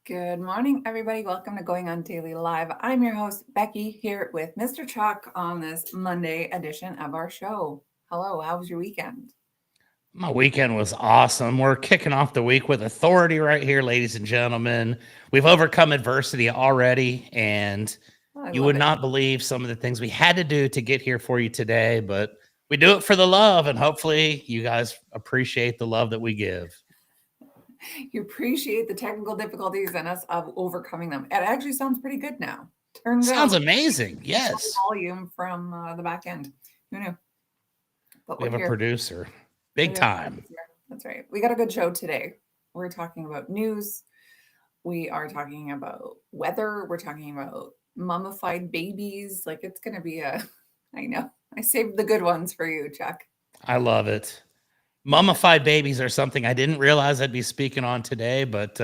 Good morning, everybody. Welcome to Going on Daily Live. I'm your host, Becky, here with Mr. Chuck on this Monday edition of our show. Hello, how was your weekend? My weekend was awesome. We're kicking off the week with authority right here, ladies and gentlemen. We've overcome adversity already, and I you love would it. not believe some of the things we had to do to get here for you today, but we do it for the love, and hopefully you guys appreciate the love that we give. You appreciate the technical difficulties and us of overcoming them. It actually sounds pretty good now. Turns Sounds out amazing. it's Yes. volume from the back end. Who knew? But We we're have a here. producer. We Big have a time. producer. That's right. We got a good show today. We're talking about news. We are talking about weather. We're talking about mummified babies. Like it's going to be a, I know. I saved the good ones for you, Chuck. I love it. Mummified babies are something I didn't realize I'd be speaking on today, but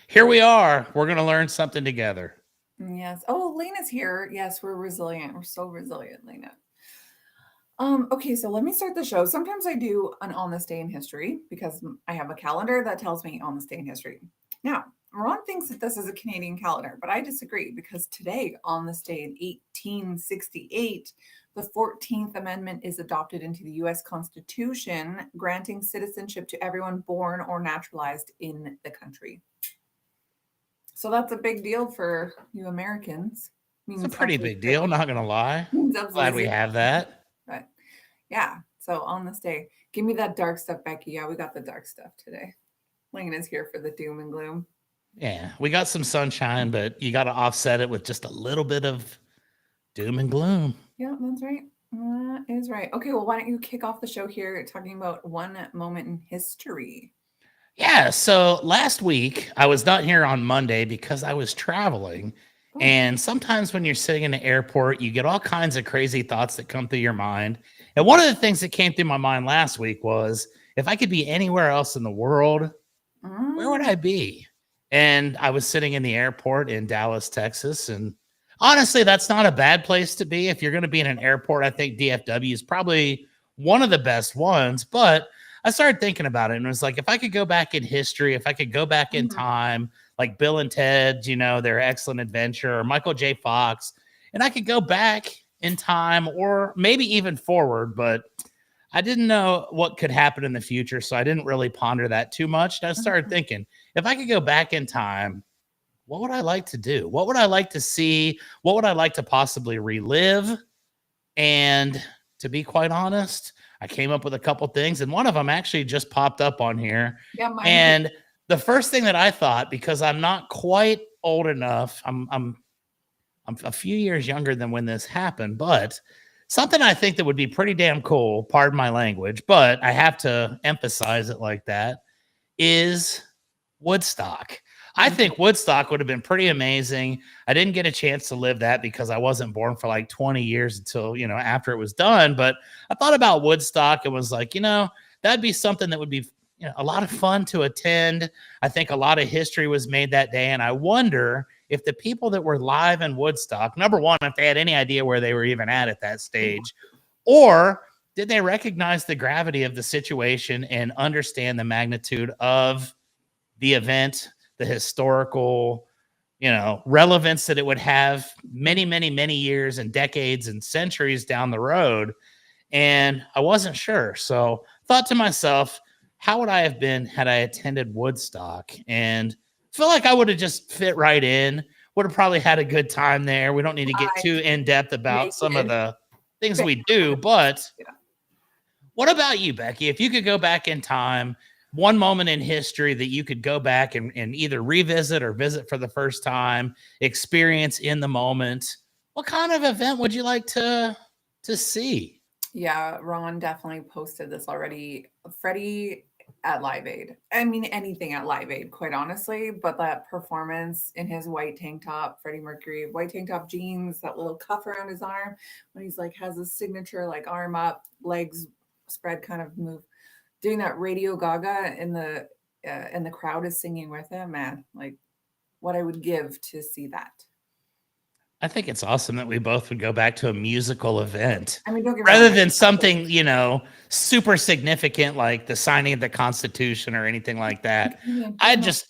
here we are. We're going to learn something together. Yes. Oh, Lena's here. Yes, we're resilient. We're so resilient, Lena. Okay, so let me start the show. Sometimes I do an on this day in history because I have a calendar that tells me on this day in history. Now, Ron thinks that this is a Canadian calendar, but I disagree because today, on this day in 1868, the 14th Amendment is adopted into the US Constitution, granting citizenship to everyone born or naturalized in the country. So that's a big deal for you Americans. It's a Means pretty absolutely big zero. deal, not going to lie. Means absolutely Glad we zero. have that. But yeah, so on this day, give me that dark stuff, Becky. Yeah, we got the dark stuff today. Lena's here for the doom and gloom. Yeah, we got some sunshine, but you got to offset it with just a little bit of doom and gloom. Yeah, that's right. That is right. Okay, well, why don't you kick off the show here talking about one moment in history? Yeah, so last week I was not here on Monday because I was traveling. Oh, And sometimes when you're sitting in the airport, you get all kinds of crazy thoughts that come through your mind. And one of the things that came through my mind last week was if I could be anywhere else in the world, where would mm, I be? And I was sitting in the airport in Dallas, Texas. And honestly, that's not a bad place to be. If you're going to be in an airport, I think DFW is probably one of the best ones. But I started thinking about it and it was like, if I could go back in history, if I could go back in mhm. time, like Bill and Ted, their excellent adventure, or Michael J. Fox, and I could go back in time or maybe even forward, but I didn't know what could happen in the future, so I didn't really ponder that too much. And I started thinking, if I could go back in time, what would I like to do? What would I like to see? What would I like to possibly relive? And to be quite honest, I came up with a couple things, and one of them actually just popped up on here. Yeah, mine too. And the first thing that I thought, because I'm not quite old enough, I'm a few years younger than when this happened, but something I think that would be pretty damn cool, pardon my language, but I have to emphasize it like that, is Woodstock. I Mhm. think Woodstock would have been pretty amazing. I didn't get a chance to live that because I wasn't born for like 20 years until, after it was done. But I thought about Woodstock and was like, that'd be something that would be, a lot of fun to attend. I think a lot of history was made that day. And I wonder if the people that were live in Woodstock, number one, if they had any idea where they were even at that stage, or did they recognize the gravity of the situation and understand the magnitude of the event, the historical, relevance that it would have many, many, many years and decades and centuries down the road. And I wasn't sure. So thought to myself, how would I have been had I attended Woodstock? And feel like I would have just fit right in, would have probably had a good time there. We don't need to get I too in depth about some of naked. the things Bam. we do, but Yeah. what about you, Becky? If you could go back in time, one moment in history that you could go back and either revisit or visit for the first time, experience in the moment, what kind of event would you like to see? Yeah, Ron definitely posted this already. Freddie at Live Aid. I mean, anything at Live Aid, quite honestly. But that performance in his white tank top, Freddie Mercury, white tank top jeans, that little cuff around his arm, when he's like has his signature like arm up, legs spread, kind of move, doing that Radio Gaga and the crowd is singing with him. Man, like what I would give to see that. I think it's awesome that we both would go back to a musical event I mean, don't get me wrong. rather than something, super significant like the signing of the Constitution or anything like that. Yeah,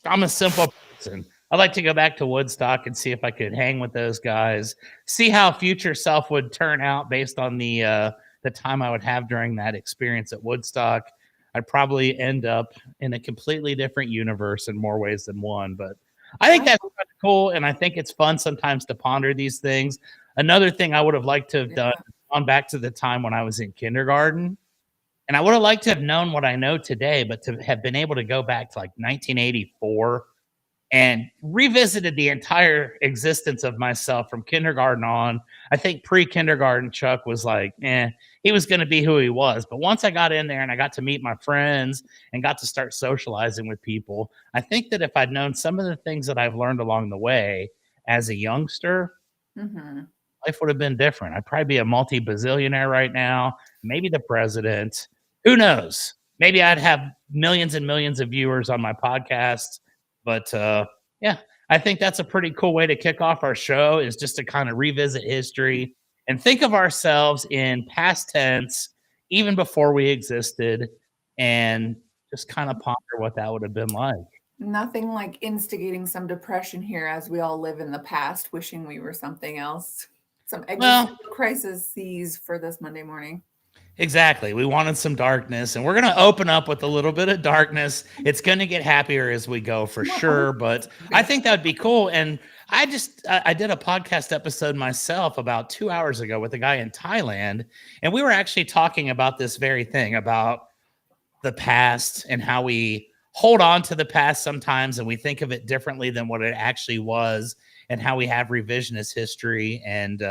I'm a simple person. I'd like to go back to Woodstock and see if I could hang with those guys, see how future self would turn out based on the time I would have during that experience at Woodstock. I'd probably end up in a completely different universe in more ways than one. But I think I that's kind of cool, and I think it's fun sometimes to ponder these things. Another thing I would have liked to have done, yeah. gone back to the time when I was in kindergarten, and I would have liked to have known what I know today, but to have been able to go back to like 1984 and revisited the entire existence of myself from kindergarten on. I think pre-kindergarten Chuck was like, he was going to be who he was. But once I got in there and I got to meet my friends and got to start socializing with people, I think that if I'd known some of the things that I've learned along the way as a youngster, Hmm. life would have been different. I'd probably be a multi-bazillionaire right now, maybe the president. Who knows? Maybe I'd have millions and millions of viewers on my podcast. But yeah, I think that's a pretty cool way to kick off our show is just to kind of revisit history and think of ourselves in past tense, even before we existed, and just kind of ponder what that would have been like. Nothing like instigating some depression here as we all live in the past, wishing we were something else. Some Well, existential crises for this Monday morning. exactly. We wanted some darkness, and we're going to open up with a little bit of darkness. It's going to get happier as we go for sure, but I think that would be cool. And I did a podcast episode myself about 2 hours ago with a guy in Thailand, and we were actually talking about this very thing about the past and how we hold on to the past sometimes and we think of it differently than what it actually was, and how we have revisionist history. And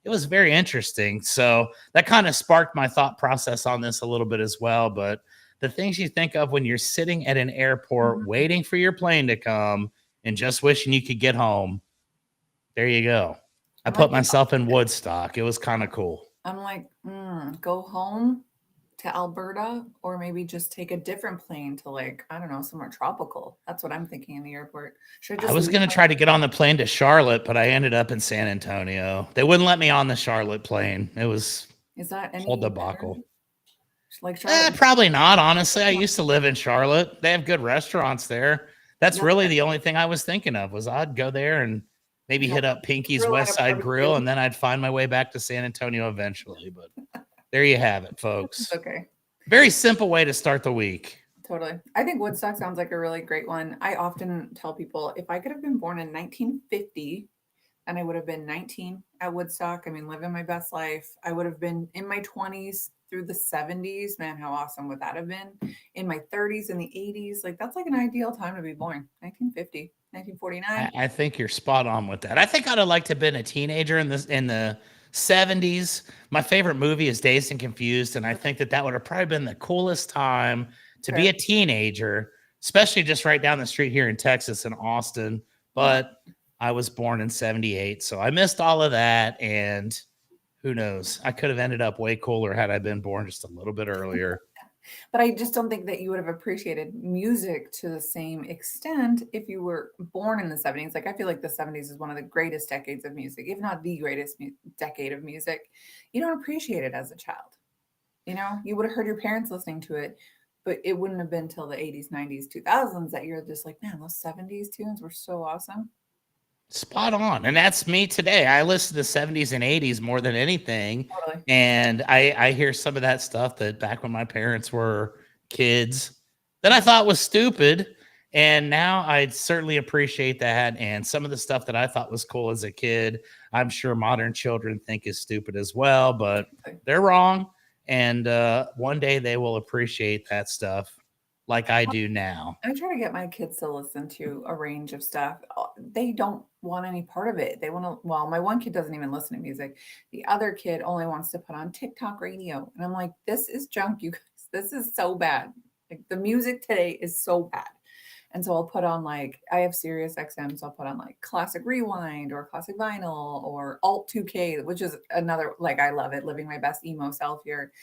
it was very interesting. So that kind of sparked my thought process on this a little bit as well. But the things you think of when you're sitting at an airport Mhm. waiting for your plane to come and just wishing you could get home, there you go. I I'm like put myself in Woodstock. It was kind of cool. I'm like, go home to Alberta or maybe just take a different plane to like, I don't know, somewhere tropical. That's what I'm thinking in the airport. Should I I just was leave going to my try to get on the plane to Charlotte, but I ended up in San Antonio. They wouldn't let me on the Charlotte plane. It was Is that a whole any better? debacle. Like Charlotte. Probably not, honestly. I used to live in Charlotte. They have good restaurants there. That's Yeah, really the only thing I was thinking of was I'd go there and maybe hit up Pinky's grill at a West Side Grill, barbecue. and then I'd find my way back to San Antonio eventually. But there you have it, It's folks. okay. Very simple way to start the week. Totally. I think Woodstock sounds like a really great one. I often tell people if I could have been born in 1950 and I would have been 19 at Woodstock, I mean, living my best life, I would have been in my 20s through the 70s. Man, how awesome would that have been? In my 30s and the 80s. Like, that's like an ideal time to be born 1950, 1949. I think you're spot on with that. I think I'd have liked to have been a teenager in the 70s. My favorite movie is Dazed and Confused, and I think that that would have probably been the coolest time to be Fair. a teenager, especially just right down the street here in Texas in Austin. Yeah. But I was born in 78, so I missed all of that, and who knows? I could have ended up way cooler had I been born just a little bit earlier. But I just don't think that you would have appreciated music to the same extent if you were born in the 70s. Like, I feel like the 70s is one of the greatest decades of music, if not the greatest decade of music. You don't appreciate it as a child. You know, you would have heard your parents listening to it, but it wouldn't have been till the 80s, 90s, 2000s that you're just like, man, those 70s tunes were so awesome. Spot on. And that's me today. I listen to the 70s and 80s more than anything. Totally. And I hear some of that stuff that back when my parents were kids that I thought was stupid. And now I certainly appreciate that. And some of the stuff that I thought was cool as a kid, I'm sure modern children think is stupid as well, but they're wrong. And one day they will appreciate that stuff like I do now. I try to get my kids to listen to a range of stuff. They don't want any part of it. They want to, well, my one kid doesn't even listen to music. The other kid only wants to put on TikTok radio. And I'm like, this is junk, you guys. This is so bad. Like the music today is so bad. And so I'll put on like, I have Sirius XM, so I'll put on like classic rewind or classic vinyl or alt 2K, which is another, like, I love it, living my best emo self here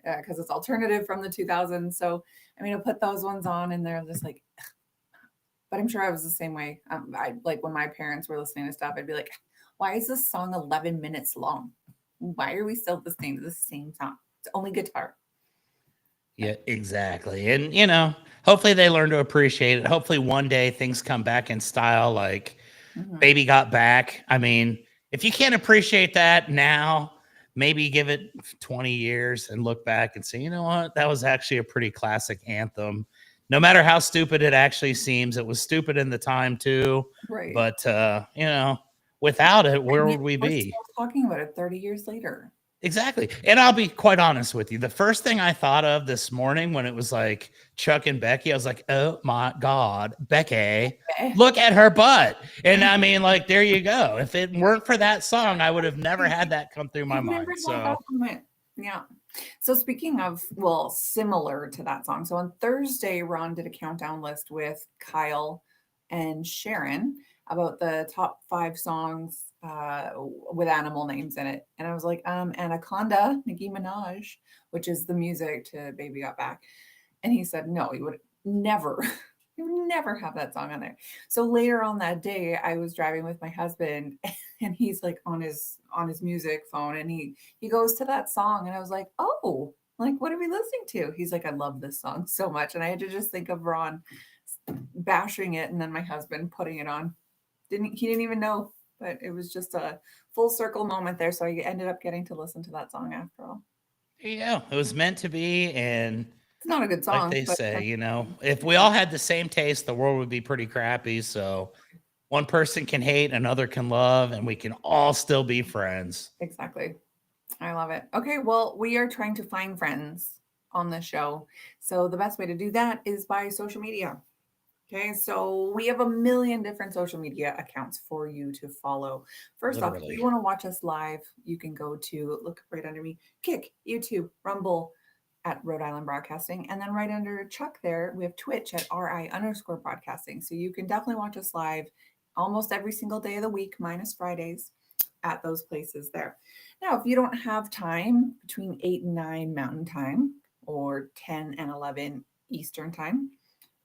because it's alternative from the 2000s. So, I mean, I'll put those ones on and they're just like, but I'm sure I was the same way. I like when my parents were listening to stuff, I'd be like, why is this song 11 minutes long? Why are we still listening to the same song? It's only guitar. Yeah, exactly. And you know, hopefully they learn to appreciate it. Hopefully one day things come back in style, like Baby Got Back. I mean, if you can't appreciate that now, maybe give it 20 years and look back and say, you know what, that was actually a pretty classic anthem. No matter how stupid it actually seems, it was stupid in the time too. Right. But without it, where And would we we're be? still talking about it 30 years later. Exactly. And I'll be quite honest with you. The first thing I thought of this morning when it was like Chuck and Becky, I was like, oh my God, Becky, look at her butt. And I mean, like, there you go. If it weren't for that song, I would have never had that come through my mind. So, yeah. So speaking of, well, similar to that song. So on Thursday, Ron did a countdown list with Kyle and Sharron about the top 5 songs with animal names in it. And I was like, Anaconda, Nicki Minaj, which is the music to Baby Got Back. And he said, no, he would never, he would never have that song on there. So later on that day, I was driving with my husband and he's like on his music phone and he goes to that song and I was like, oh, like what are we listening to? He's like, I love this song so much. And I had to just think of Ron bashing it and then my husband putting it on. He didn't even know, but it was just a full circle moment there. So I ended up getting to listen to that song after all. yeah, it was meant to be. And it's not a good song. Like they say, you know, if we all had the same taste, the world would be pretty crappy. So one person can hate, another can love, and we can all still be friends. Exactly. I love it. Okay, well, we are trying to find friends on the show. So the best way to do that is by social media. Okay, so we have a million different social media accounts for you to follow. First off, if you want to watch us live, you can go to, look right under me, Kick, YouTube, Rumble at Rhode Island Broadcasting. And then right under Chuck there, we have Twitch at RI_broadcasting. So you can definitely watch us live almost every single day of the week, minus Fridays, at those places there. Now, if you don't have time between 8 and 9 Mountain Time or 10 and 11 Eastern Time,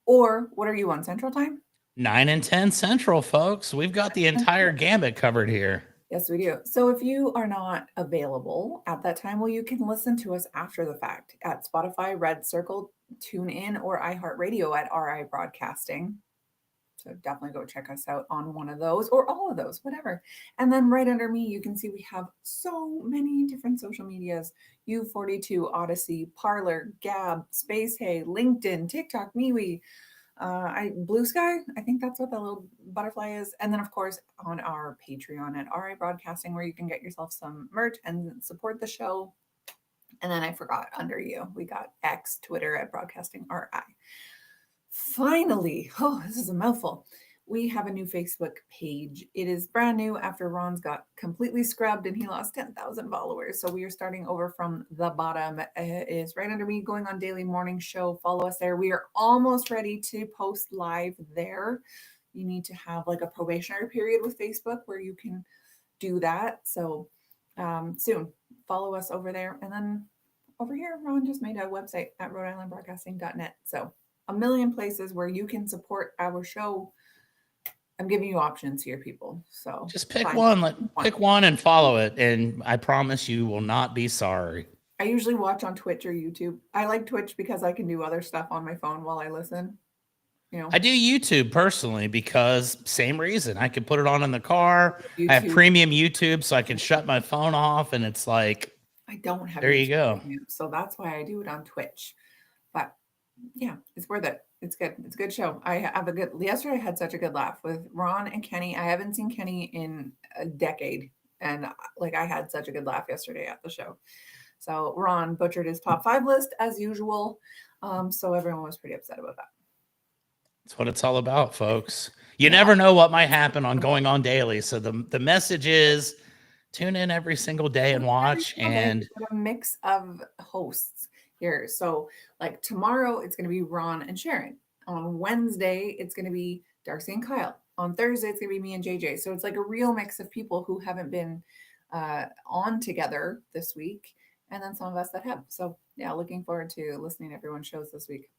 or what are you on, Central Time? 9 and 10 Central, folks. We've got the entire gambit covered here. Yes, we do. So if you are not available at that time, well, you can listen to us after the fact at Spotify, Red Circle, TuneIn, or iHeartRadio at RI Broadcasting. So definitely go check us out on one of those or all of those, whatever. And then right under me, you can see we have so many different social medias: U42, Odyssey, Parlor, Gab, Space Hey, LinkedIn, TikTok, MeWe, Blue Sky. I think that's what that little butterfly is. And then of course on our Patreon at RI Broadcasting, where you can get yourself some merch and support the show. And then I forgot, under you, we got X, Twitter at Broadcasting RI. Finally, oh, this is a mouthful. We have a new Facebook page. It is brand new after Ron's got completely scrubbed and he lost 10,000 followers. So we are starting over from the bottom. It is right under me, going on daily morning show. Follow us there. We are almost ready to post live there. You need to have like a probationary period with Facebook where you can do that. So soon, follow us over there. And then over here, Ron just made a website at rhodeislandbroadcasting.net. So a million places where you can support our show. I'm giving you options here, people. So just pick one. Pick one and follow it. And I promise you will not be sorry. I usually watch on Twitch or YouTube. I like Twitch because I can do other stuff on my phone while I listen. You know, I do YouTube personally because same reason. I can put it on in the car. YouTube. I have premium YouTube, so I can shut my phone off, and it's like I don't have. There YouTube you go. Premium, so that's why I do it on Twitch. But yeah, it's worth it. It's good. It's a good show. I have a good. Yesterday I had such a good laugh with Ron and Kenny. I haven't seen Kenny in a decade, and like I had such a good laugh yesterday at the show. So Ron butchered his top 5 list as usual. So everyone was pretty upset about that. That's what it's all about, folks. You never know what might happen on Going On Daily. So the message is tune in every single day and watch. And a mix of hosts here. So like tomorrow, it's going to be Ron and Sharron. On Wednesday, it's going to be Darcie and Kyle. On Thursday, it's going to be me and JJ. So it's like a real mix of people who haven't been on together this week. And then some of us that have. So yeah, looking forward to listening to everyone's shows this week.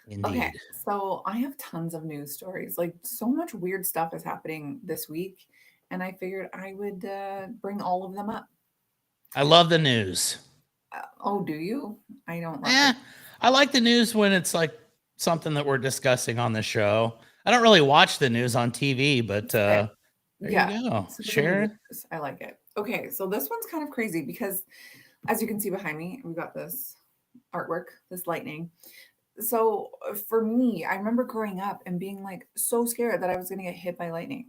Indeed. Okay, so I have tons of news stories. Like so much weird stuff is happening this week. And I figured I would bring all of them up. I love the news. Oh, do you? I don't like it. I like the news when it's like something that we're discussing on the show. I don't really watch the news on TV, but there Yeah, you go, it's really good Sharon. news. I like it. Okay, so this one's kind of crazy because as you can see behind me, we've got this artwork, this lightning. So for me, I remember growing up and being like so scared that I was going to get hit by lightning.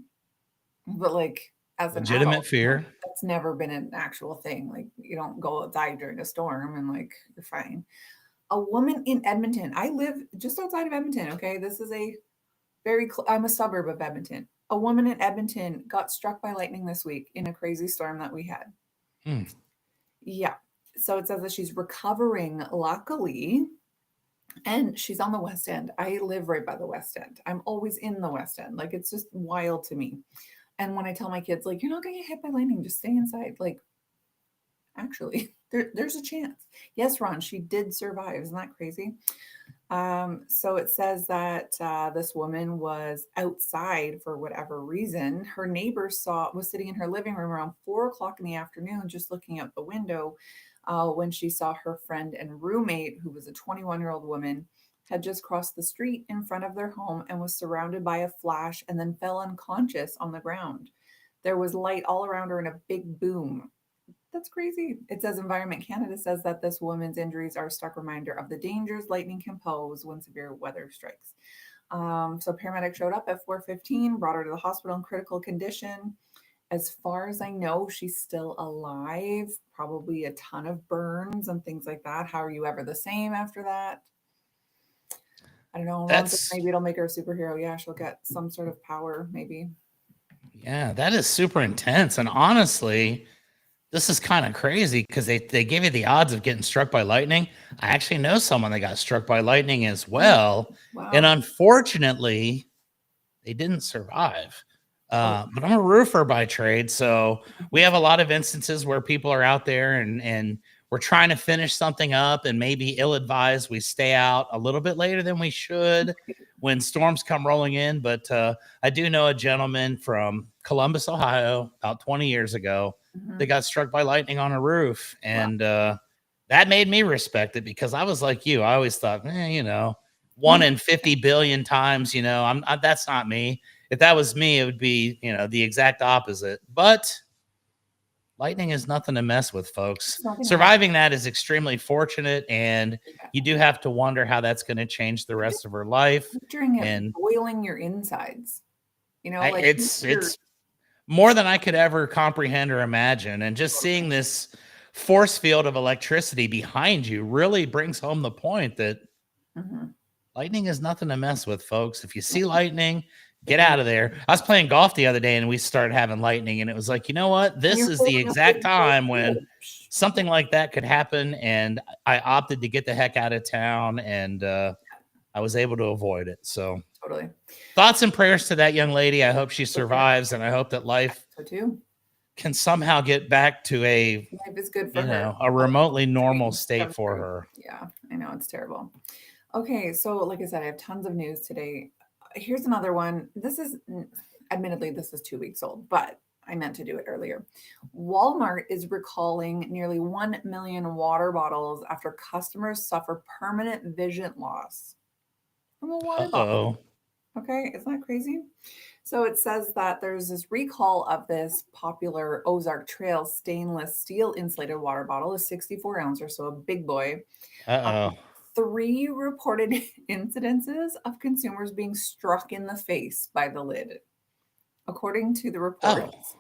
But like as an Legitimate adult, fear. that's never been an actual thing. Like you don't go outside during a storm and like you're fine. A woman in Edmonton. I live just outside of Edmonton. Okay, this is a I'm a suburb of Edmonton. A woman in Edmonton got struck by lightning this week in a crazy storm that we had. Hmm. Yeah. So it says that she's recovering, luckily, and she's on the West End. I live right by the West End. I'm always in the West End. Like it's just wild to me. And when I tell my kids, like, you're not gonna get hit by lightning, just stay inside. Like, actually, there's a chance. Yes, Ron, she did survive. Isn't that crazy? So it says that this woman was outside for whatever reason. Her neighbor was sitting in her living room around 4 o'clock in the afternoon, just looking out the window when she saw her friend and roommate, who was a 21-year-old woman, had just crossed the street in front of their home and was surrounded by a flash and then fell unconscious on the ground. There was light all around her and a big boom. That's crazy. It says Environment Canada says that this woman's injuries are a stark reminder of the dangers lightning can pose when severe weather strikes. So paramedics showed up at 4:15, brought her to the hospital in critical condition. As far as I know, she's still alive. Probably a ton of burns and things like that. How are you ever the same after that? I don't know. Ron says That's maybe it'll make her a superhero. Yeah, she'll get some sort of power, maybe. yeah, that is super intense. And honestly, this is kind of crazy because they give you the odds of getting struck by lightning. I actually know someone that got struck by lightning as Oh, well. And wow. unfortunately, they didn't survive. Oh, But I'm a roofer by trade, so we have a lot of instances where people are out there and we're trying to finish something up, and maybe ill-advised we stay out a little bit later than we should when storms come rolling in. But I do know a gentleman from Columbus, Ohio, about 20 years ago, that mhm. got struck by lightning on a roof, Wow. and that made me respect it because I was like you. I always thought, one No, in 50 billion times, that's not me. If that was me, it would be, the exact opposite. But lightning is nothing to mess with, folks. it's nothing to mess Surviving that is extremely fortunate, and with. you do have to wonder how that's going to change the rest of her life. Picturing it And boiling your insides, like you're it's more than I could ever comprehend or imagine. And just seeing this force field of electricity behind you really brings home the point that Mhm. lightning is nothing to mess with, folks. If you see lightning, get Stay in out of there. I was playing golf the other day and we started having lightning, and it was like, you know what? and This you're is the holding a exact big bowl time of when beer. something like that could happen. And I opted to get the heck out of town, and I was able to avoid it. So, Totally. thoughts and prayers to that young lady. I hope she So fair. survives, and I hope that life So too. can somehow get back to Life is good for her. a remotely normal Dreams state come for true. her. Yeah, I know it's terrible. Okay, so like I said, I have tons of news today. Here's another one. Admittedly, this is 2 weeks old, but I meant to do it earlier. Walmart is recalling nearly 1 million water bottles after customers suffer permanent vision loss from a water bottle. Uh-oh. Okay, isn't that crazy? So it says that there's this recall of this popular Ozark Trail stainless steel insulated water bottle, a 64 ouncer, so a big boy. Uh-oh. 3 reported incidences of consumers being struck in the face by the lid. According to the Oh. reports,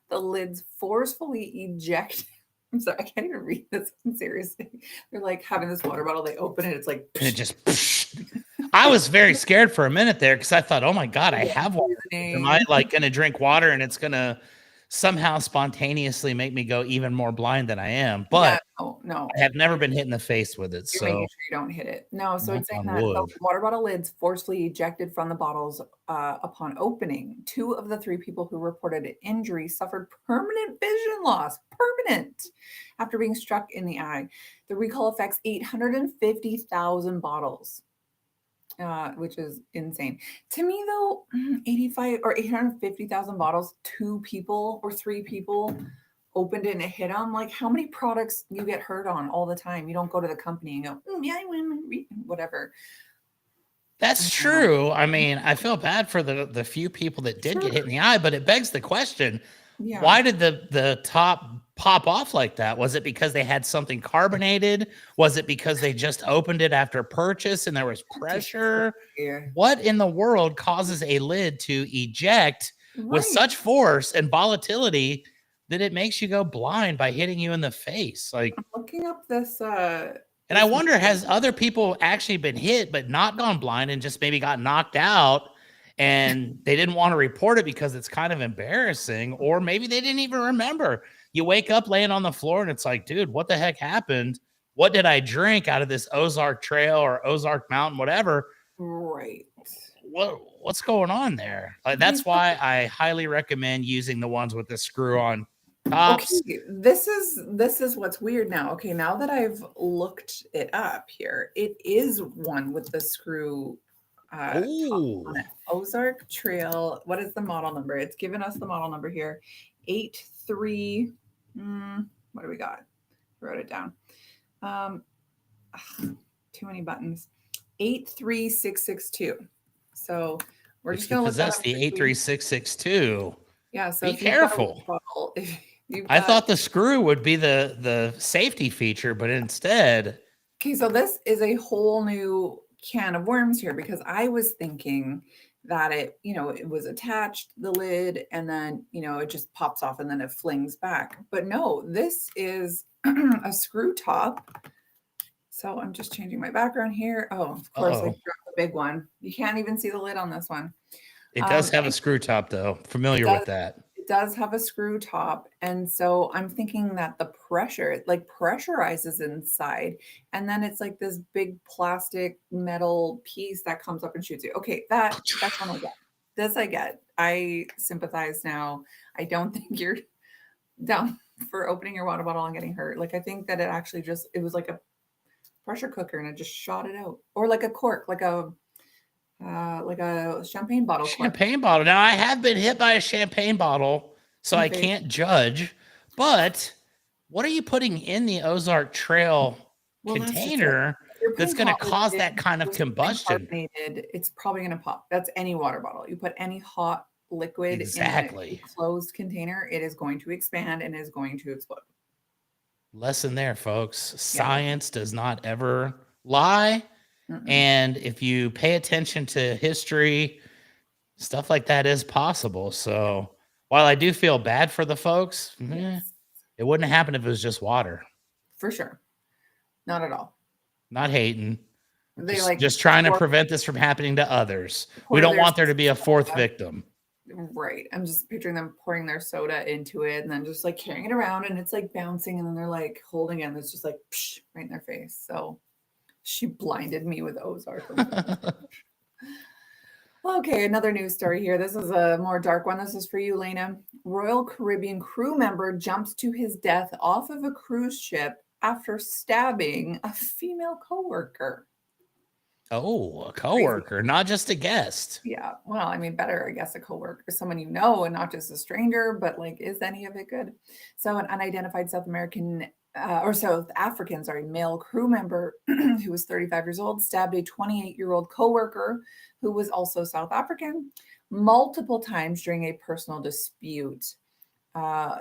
the lids forcefully eject. I'm sorry, I can't even read this one seriously. They're like having this water bottle, they open it, it's like, And it just I was very scared for a minute there because I thought, oh my God, I have water. Am I like going to drink water and it's going to somehow spontaneously make me go even more blind than I am? yeah, But no. I have never been hit in the face with it. You're making So sure you don't hit it. No, so knock it's saying on that the wood. water bottle lids forcefully ejected from the bottles upon opening. 2 of the 3 people who reported an injury suffered permanent vision loss, permanent, after being struck in the eye. The recall affects 850,000 bottles, which is insane. To me, though, 85 or 850,000 bottles, 2 people or 3 people opened it and it hit them. Like, how many products you get hurt on all the time? You don't go to the company and go, yeah, I win, whatever. That's true. I mean, I feel bad for the few people that did get hit in the eye, but it begs the question, Yeah. why did the top pop off like that? Was it because they had something carbonated? Was it because they just opened it after purchase and there was pressure? What in the world causes a lid to eject with such force and volatility that it makes you go blind by hitting you in the face? Like, I'm looking up this and I wonder, has other people actually been hit but not gone blind and just maybe got knocked out and they didn't want to report it because it's kind of embarrassing, or maybe they didn't even remember. You wake up laying on the floor and it's like, dude, what the heck happened? What did I drink out of this Ozark Trail or Ozark Mountain, whatever? Right. What's going on there? That's why I highly recommend using the ones with the screw-on tops. Okay, this is what's weird now. Okay, now that I've looked it up here, it is one with the screw top on it. Ozark Trail. What is the model number? It's given us the model number here. 83. What do we got? I wrote it down. Too many buttons. 83662. So we're just gonna possess the 83662. Yeah, so be careful. I thought the screw would be the safety feature, but instead. Okay, so this is a whole new can of worms here, because I was thinking that it was attached, the lid, and then it just pops off and then it flings back. But no, this is a screw top. So I'm just changing my background here. Oh, of course, I dropped the big one. You can't even see the lid on this one. It does have a screw top, though. Familiar with that. It does have a screw top. And so I'm thinking that the pressure, it like pressurizes inside. And then it's like this big plastic metal piece that comes up and shoots you. Okay, that's one I get. This I get. I sympathize now. I don't think you're down for opening your water bottle and getting hurt. Like, I think that it was like a pressure cooker and it just shot it out. Or like a cork, like a champagne bottle. Champagne bottle. Now, I have been hit by a champagne bottle, so I can't judge. But what are you putting in the Ozark Trail container that's going to cause that kind of combustion? It's probably going to pop. That's any water bottle. You put any hot liquid in a closed container, it is going to expand and is going to explode. Lesson there, folks. Science does not ever lie. And if you pay attention to history, stuff like that is possible. So while I do feel bad for the folks, it wouldn't happen if it was just water. For sure. Not at all. Not hating. Just trying to prevent this from happening to others. We don't want there to be a fourth victim. Right. I'm just picturing them pouring their soda into it and then just like carrying it around, and it's like bouncing, and then they're like holding it and it's just like psh, right in their face. So she blinded me with Ozark. Okay, another news story here. This is a more dark one. This is for you, Lana. Royal Caribbean crew member jumps to his death off of a cruise ship after stabbing a female coworker. Oh, a coworker, not just a guest. Yeah. Well, I mean, better, I guess, a coworker, someone you know, and not just a stranger, but like, is any of it good? So an unidentified South African, male crew member who was 35 years old stabbed a 28-year-old coworker who was also South African multiple times during a personal dispute.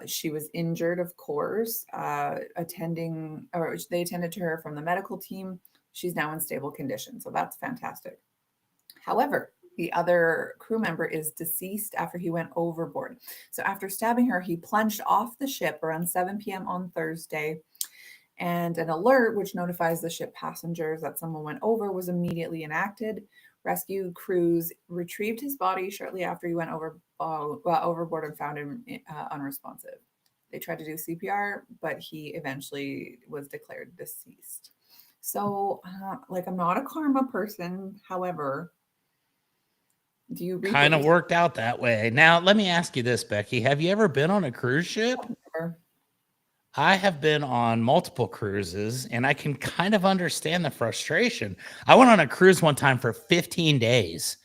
She was injured, of course. They attended to her from the medical team. She's now in stable condition, so that's fantastic. However, the other crew member is deceased after he went overboard. So after stabbing her, he plunged off the ship around 7 p.m. on Thursday, and an alert which notifies the ship passengers that someone went over was immediately enacted. Rescue crews retrieved his body shortly after he went overboard and found him unresponsive. They tried to do CPR, but he eventually was declared deceased. So, I'm not a karma person. However, do you kind of worked out that way? Now, let me ask you this, Becky. Have you ever been on a cruise ship? Never. I have been on multiple cruises, and I can kind of understand the frustration. I went on a cruise one time for 15 days,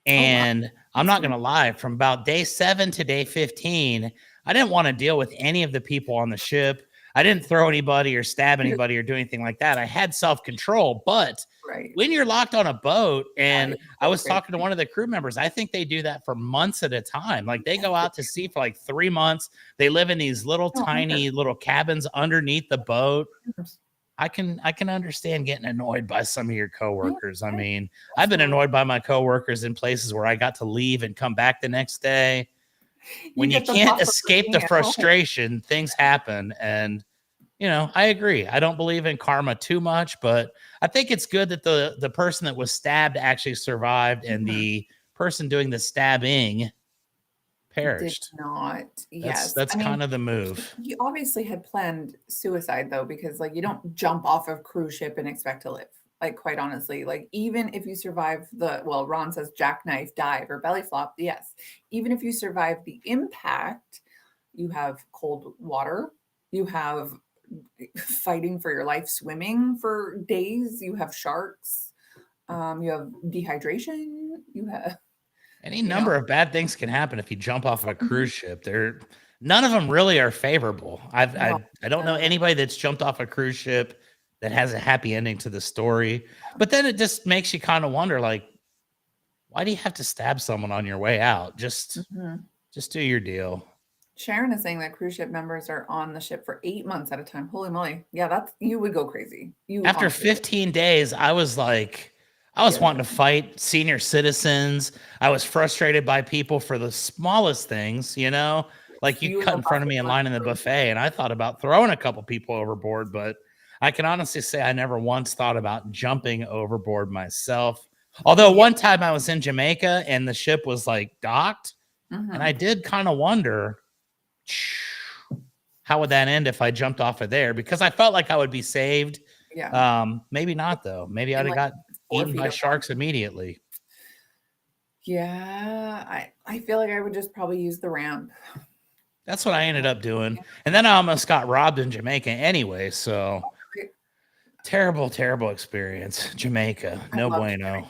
and I'm not going to lie, from about day 7 to day 15, I didn't want to deal with any of the people on the ship. I didn't throw anybody or stab anybody or do anything like that. I had self-control, but Right. when you're locked on a boat, and I was Crazy. talking to one of the crew members, I think they do that for months at a time. Like they go out to sea for like 3 months. They live in these little No, tiny little cabins underneath the boat. I can understand getting annoyed by some of your coworkers. I mean, I've been annoyed by my coworkers in places where I got to leave and come back the next day. When you get the can't buffer for escape being the at home. frustration, things happen. And I agree. I don't believe in karma too much, but I think it's good that the person that was stabbed actually survived, and the person doing the stabbing perished. Did not. Yes. That's I mean, kind of the move. he obviously had planned suicide though, because like you don't jump off a cruise ship and expect to live. Like quite honestly, like even if you survive Ron says jackknife dive or belly flop, yes. Even if you survive the impact, you have cold water, you have fighting for your life swimming for days, you have sharks, you have dehydration, you have Any number of bad things can happen if you jump off of a cruise ship. None of them really are favorable. I don't know anybody that's jumped off a cruise ship that has a happy ending to the story. But then it just makes you kind of wonder, like, why do you have to stab someone on your way out? Just do your deal. Sharron is saying that cruise ship members are on the ship for 8 months at a time. Holy moly. Yeah, you would go crazy. After 15 days, I was wanting to fight senior citizens. I was frustrated by people for the smallest things, like you cut in front of me in line in the buffet, and I thought about throwing a couple people overboard, but I can honestly say I never once thought about jumping overboard myself. Although one time I was in Jamaica and the ship was like docked, and I did kind of wonder, how would that end if I jumped off of there? Because I felt like I would be saved. Yeah. Maybe not though. Maybe I'd have got eaten by sharks immediately. Yeah, I feel like I would just probably use the ramp. That's what I ended up doing. And then I almost got robbed in Jamaica anyway. So terrible, terrible experience. Jamaica. No bueno.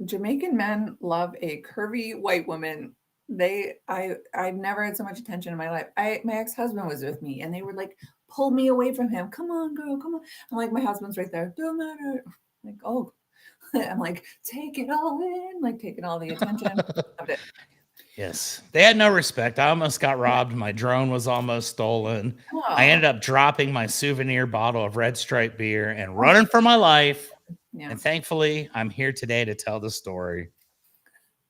Jamaican men love a curvy white woman. I've never had so much attention in my life. My ex-husband was with me and they would like pull me away from him. Come on, girl, come on. I'm like, my husband's right there. Don't matter. Like, oh, I'm like, take it all in, like taking all the attention. Loved it. Yes. They had no respect. I almost got robbed. My drone was almost stolen. Oh. I ended up dropping my souvenir bottle of Red Stripe beer and running for my life. Yeah. And thankfully, I'm here today to tell the story.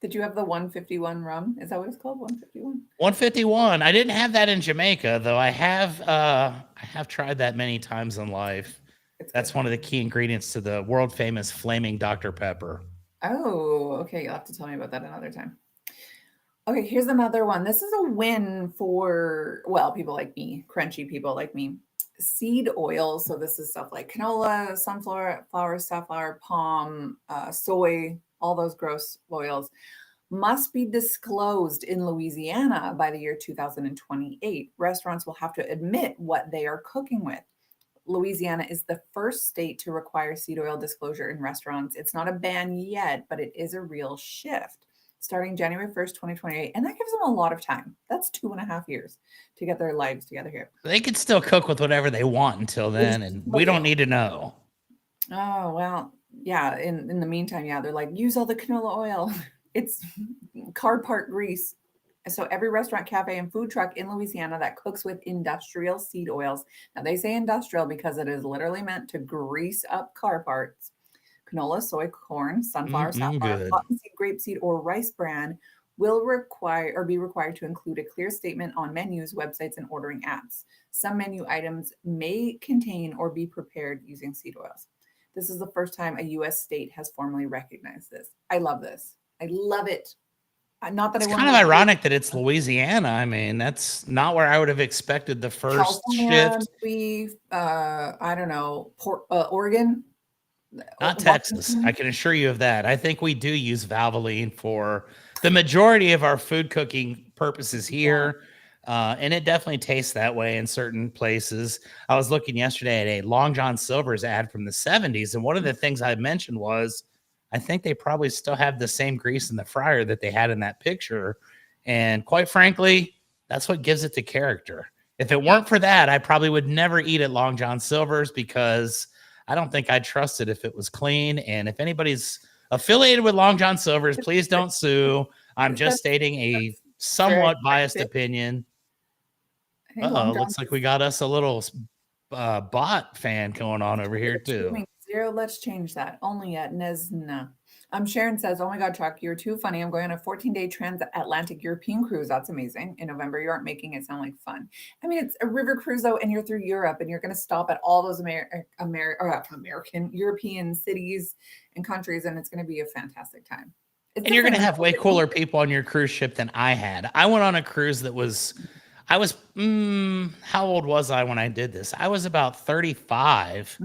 Did you have the 151 rum? Is that what it's called? 151? 151. I didn't have that in Jamaica, though. I have tried that many times in life. That's one of the key ingredients to the world famous flaming Dr. Pepper. Oh, okay. You'll have to tell me about that another time. Okay, here's another one. This is a win for, people like me, crunchy people like me. Seed oil. So this is stuff like canola, sunflower, safflower, palm, soy, all those gross oils, must be disclosed in Louisiana by the year 2028. Restaurants will have to admit what they are cooking with. Louisiana is the first state to require seed oil disclosure in restaurants. It's not a ban yet, but it is a real shift. Starting January 1st, 2028. And that gives them a lot of time. That's 2.5 years to get their lives together here. They can still cook with whatever they want until then, and we don't need to know. Oh, well, yeah. In the meantime, they're like, use all the canola oil. It's car part grease. So every restaurant, cafe, and food truck in Louisiana that cooks with industrial seed oils. Now, they say industrial because it is literally meant to grease up car parts. Canola, soy, corn, sunflower, safflower, cottonseed, grapeseed, or rice bran will be required to include a clear statement on menus, websites, and ordering apps. Some menu items may contain or be prepared using seed oils. This is the first time a U.S. state has formally recognized this. I love this. I love it. Not that it's kind of ironic that it's Louisiana. I mean, that's not where I would have expected the first shift. I don't know, Oregon. Not Texas. I can assure you of that. I think we do use Valvoline for the majority of our food cooking purposes here. And it definitely tastes that way in certain places. I was looking yesterday at a Long John Silver's ad from the 70s. And one of the things I mentioned was, I think they probably still have the same grease in the fryer that they had in that picture. And quite frankly, that's what gives it the character. If it weren't for that, I probably would never eat at Long John Silver's because I don't think I'd trust it if it was clean. And if anybody's affiliated with Long John Silver's, please don't sue. I'm just stating a very somewhat biased accurate. opinion. Hey, Long John. Looks like we got us a little bot fan going on over here too. Zero. Let's change that. Only at Nesna. Sharon says, "Oh my God, Chuck, you're too funny. I'm going on a 14-day transatlantic European cruise. That's amazing. In November, you aren't making it sound like fun. I mean, it's a river cruise though, and you're through Europe, and you're going to stop at all those American, European cities and countries, and it's going to be a fantastic time. And you're going to have way cooler people on your cruise ship than I had. I went on a cruise that was." How old was I when I did this? I was about 35,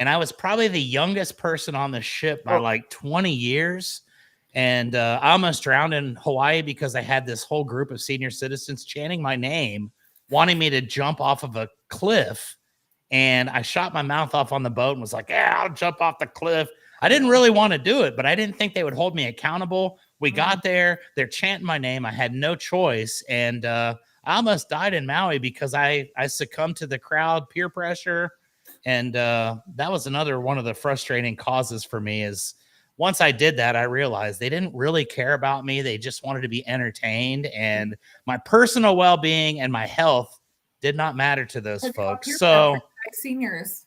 and I was probably the youngest person on the ship by like 20 years. And I almost drowned in Hawaii because I had this whole group of senior citizens chanting my name, wanting me to jump off of a cliff. And I shot my mouth off on the boat and was like, yeah, I'll jump off the cliff. I didn't really want to do it, but I didn't think they would hold me accountable. We got there. They're chanting my name. I had no choice. And I almost died in Maui because I succumbed to the crowd peer pressure. And that was another one of the frustrating causes for me is once I did that, I realized they didn't really care about me. They just wanted to be entertained. And my personal well-being and my health did not matter to those folks. So seniors.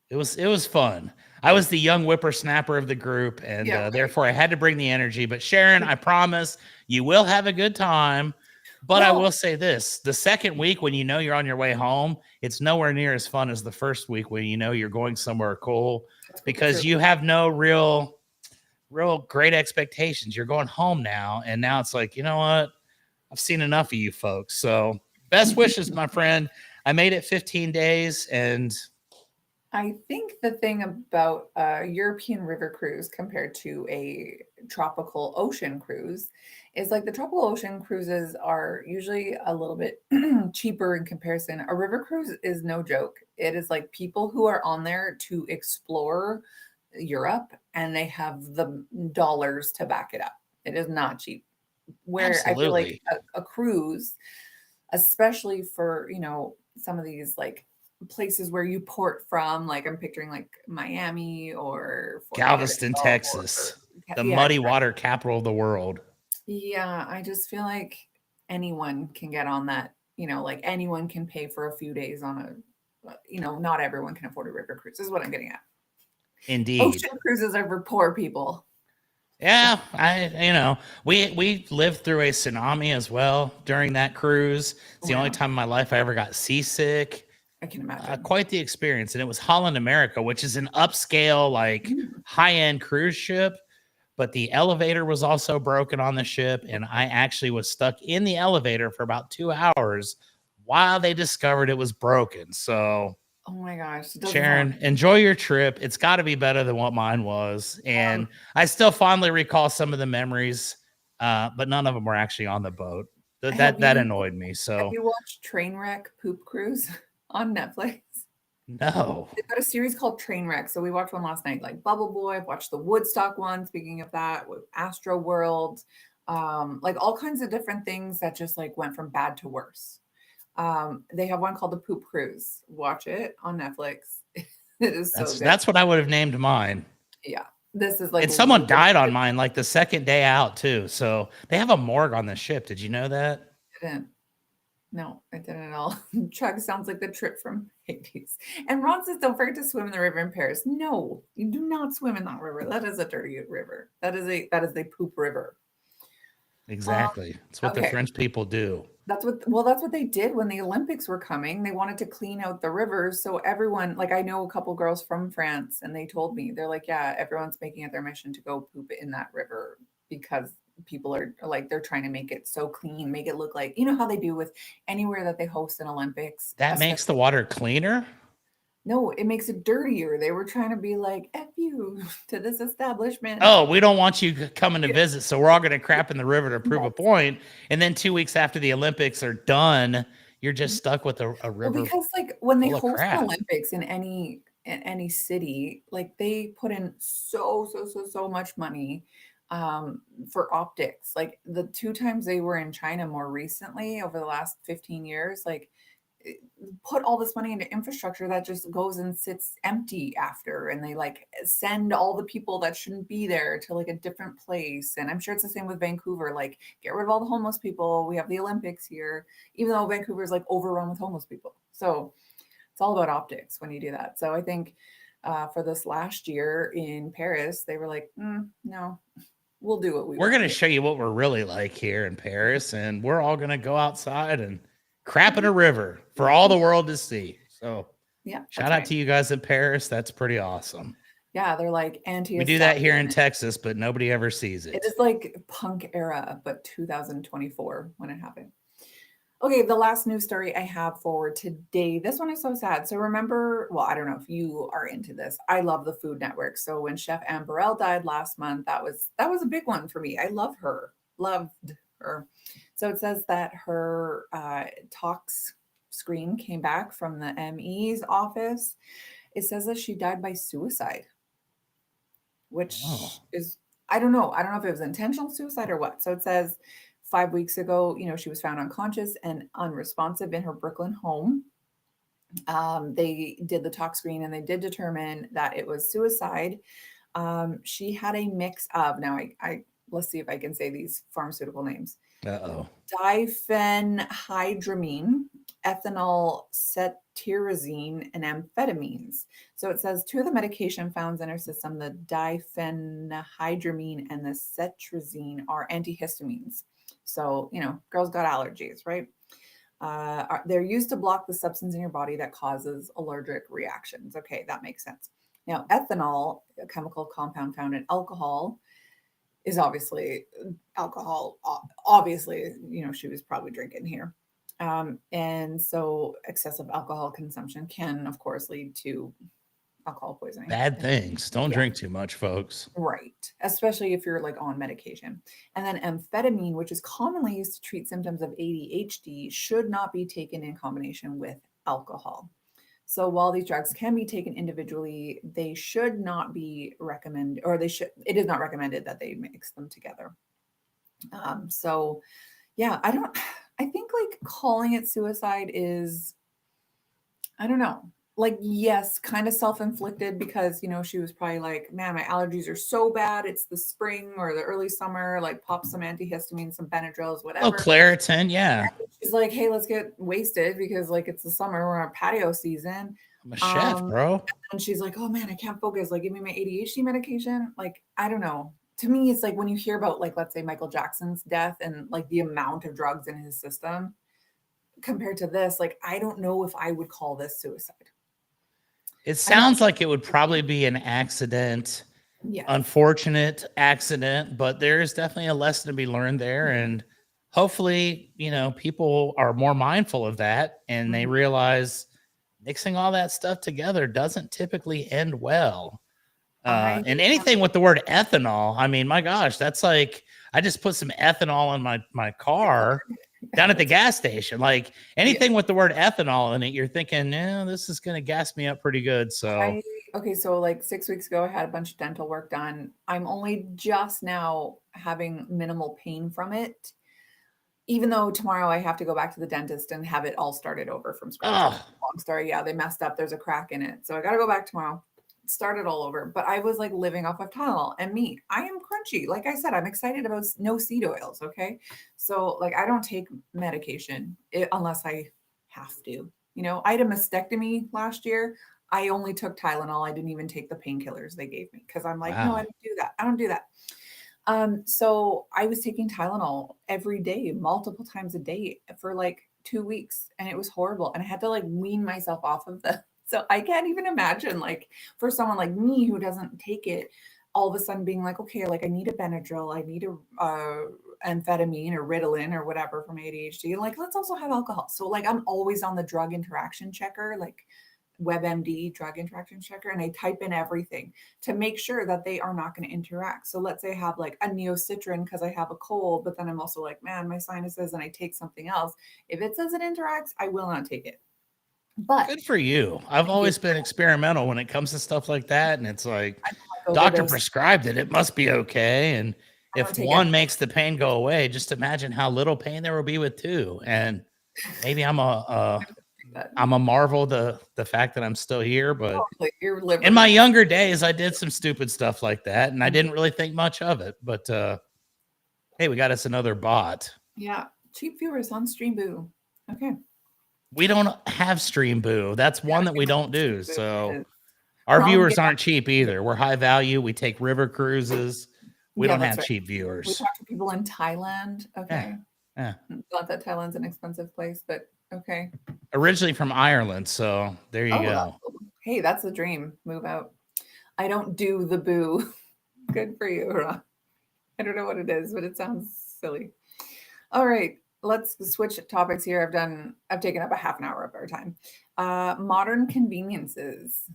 It was fun. I was the young whippersnapper of the group, and therefore I had to bring the energy. But Sharron, I promise you will have a good time. But I will say this, the second week when you know you're on your way home, it's nowhere near as fun as the first week when you know you're going somewhere cool because you have no real great expectations. You're going home now, and now it's like, you know what? I've seen enough of you folks. So best wishes, my friend. I made it 15 days, and I think the thing about a European river cruise compared to a tropical ocean cruise is like the tropical ocean cruises are usually a little bit cheaper in comparison. A river cruise is no joke. It is like people who are on there to explore Europe and they have the dollars to back it up. It is not cheap. Where absolutely. I feel like a cruise, especially for, some of these like places where you port from, like I'm picturing like Miami or Galveston, Texas, the muddy water capital of the world. Yeah, I just feel like anyone can get on that, like anyone can pay for a few days on not everyone can afford a river cruise is what I'm getting at. Indeed. Ocean cruises are for poor people. Yeah, we lived through a tsunami as well during that cruise. It's the only time in my life I ever got seasick. I can imagine. Quite the experience. And it was Holland America, which is an upscale, like high-end cruise ship. But the elevator was also broken on the ship. And I actually was stuck in the elevator for about 2 hours while they discovered it was broken. So, oh my gosh. Sharron, enjoy your trip. It's got to be better than what mine was. And I still fondly recall some of the memories, but none of them were actually on the boat. That annoyed me. So, have you watched Trainwreck Poop Cruise on Netflix? No. They've got a series called Trainwreck. So we watched one last night, like Bubble Boy. I've watched the Woodstock one. Speaking of that, with Astro World, like all kinds of different things that just like went from bad to worse. They have one called the Poop Cruise. Watch it on Netflix. It is so good. That's what I would have named mine. Yeah. This is like, and someone died on mine like the second day out too. So they have a morgue on the ship. Did you know that? I didn't. No, I didn't at all. Chug sounds like the trip from Hades. And Ron says, don't forget to swim in the river in Paris. No, you do not swim in that river. That is a dirty river. That is a poop river. Exactly. That's what the French people do. That's what they did when the Olympics were coming. They wanted to clean out the rivers. So everyone, like I know a couple girls from France and they told me, they're like, yeah, everyone's making it their mission to go poop in that river because people are like, they're trying to make it so clean, make it look like, how they do with anywhere that they host an Olympics. That makes the water cleaner? No, it makes it dirtier. They were trying to be like, F you to this establishment. Oh, we don't want you coming to visit, so we're all going to crap in the river to prove a point. And then 2 weeks after the Olympics are done, you're just stuck with a river. Well, because like when they host the Olympics in any city, like they put in so much money for optics. Like the 2 times they were in China more recently over the last 15 years, like put all this money into infrastructure that just goes and sits empty after, and they like send all the people that shouldn't be there to like a different place. And I'm sure it's the same with Vancouver, like get rid of all the homeless people, we have the Olympics here, even though Vancouver is like overrun with homeless people. So it's all about optics when you do that. So I think for this last year in Paris, they were like, no, we'll do what we're going to show you what we're really like here in Paris, and we're all going to go outside and crap in a river for all the world to see. So yeah, shout out to you guys in Paris. That's pretty awesome. Yeah, they're like anti. We do that here in Texas, but nobody ever sees it. It is like punk era, but 2024 when it happened. Okay, the last news story I have for today. This one is so sad. So remember, well, I don't know if you are into this. I love the Food Network. So when Chef Anne Burrell died last month, that was a big one for me. I love her. Loved her. So it says that her tox screen came back from the ME's office. It says that she died by suicide, which is, I don't know. I don't know if it was intentional suicide or what. So it says 5 weeks ago, she was found unconscious and unresponsive in her Brooklyn home. They did the tox screen and they did determine that it was suicide. She had a mix of, now I let's see if I can say these pharmaceutical names. Diphenhydramine, ethanol cetirizine, and amphetamines. So it says 2 of the medication found in her system, the diphenhydramine and the cetirizine, are antihistamines. So, girls got allergies, right? They're used to block the substance in your body that causes allergic reactions. Okay, that makes sense. Now, ethanol, a chemical compound found in alcohol, is obviously alcohol. Obviously, she was probably drinking here. And so excessive alcohol consumption can, of course, lead to alcohol poisoning. Bad things. Don't drink too much, folks. Right. Especially if you're like on medication. And then amphetamine, which is commonly used to treat symptoms of ADHD, should not be taken in combination with alcohol. So while these drugs can be taken individually, they should not be recommended, or it is not recommended that they mix them together. So yeah, I think like calling it suicide is, I don't know, like, yes, kind of self-inflicted because, she was probably like, man, my allergies are so bad. It's the spring or the early summer, like pop some antihistamines, some Benadryls, whatever. Oh, Claritin. Yeah. She's like, hey, let's get wasted because like it's the summer, we're on patio season. I'm a chef, bro. And she's like, oh man, I can't focus. Like, give me my ADHD medication. Like, I don't know. To me, it's like when you hear about like, let's say Michael Jackson's death and like the amount of drugs in his system compared to this, like, I don't know if I would call this suicide. It sounds like it would probably be an accident, unfortunate accident, but there is definitely a lesson to be learned there. And hopefully, people are more mindful of that and they realize mixing all that stuff together doesn't typically end well. And anything with the word ethanol, I mean, my gosh, that's like, I just put some ethanol in my car down at the gas station. Like anything with the word ethanol in it, you're thinking, this is going to gas me up pretty good. So, so like 6 weeks ago, I had a bunch of dental work done. I'm only just now having minimal pain from it, even though tomorrow I have to go back to the dentist and have it all started over from scratch. Long story. Yeah, they messed up. There's a crack in it. So I got to go back tomorrow, start it all over. But I was like living off of Tylenol and me. I am crunchy. Like I said, I'm excited about no seed oils. Okay. So like, I don't take medication unless I have to, I had a mastectomy last year. I only took Tylenol. I didn't even take the painkillers they gave me because I'm like, no, I don't do that. I don't do that. So I was taking Tylenol every day, multiple times a day for like 2 weeks, and it was horrible. And I had to like wean myself off of the, so I can't even imagine like for someone like me who doesn't take it, all of a sudden being like, okay, like I need a Benadryl, I need a amphetamine or Ritalin or whatever from ADHD. And like, let's also have alcohol. So like, I'm always on the drug interaction checker, like WebMD drug interaction checker, and I type in everything to make sure that they are not going to interact. So let's say I have like a neocitrin because I have a cold, but then I'm also like, man, my sinuses, and I take something else. If it says it interacts, I will not take it. But good for you. I've always been experimental when it comes to stuff like that. And it's like, doctor prescribed it, it must be okay. And if one makes the pain go away, just imagine how little pain there will be with 2. And maybe I'm a I'm a marvel the fact that I'm still here, but You're in my younger days, I did some stupid stuff like that, and I Mhm. didn't really think much of it. But hey, we got us another bot. Yeah, cheap viewers on Stream Boo. Okay. We don't have Stream Boo. That's one that we don't do. Stream Boo So is- our We're all viewers getting- aren't cheap either. We're high value. We take river cruises. We Yeah, don't that's have right. cheap We viewers. talk to people in Thailand. Okay. Yeah. Not that Thailand's an expensive place, but okay. Originally from Ireland, so there you go. Hey, that's the dream. Move out. I don't do the boo. Good for you, Ron. I don't know what it is, but it sounds silly. All right, let's switch topics here. I've taken up a half an hour of our time. Modern conveniences.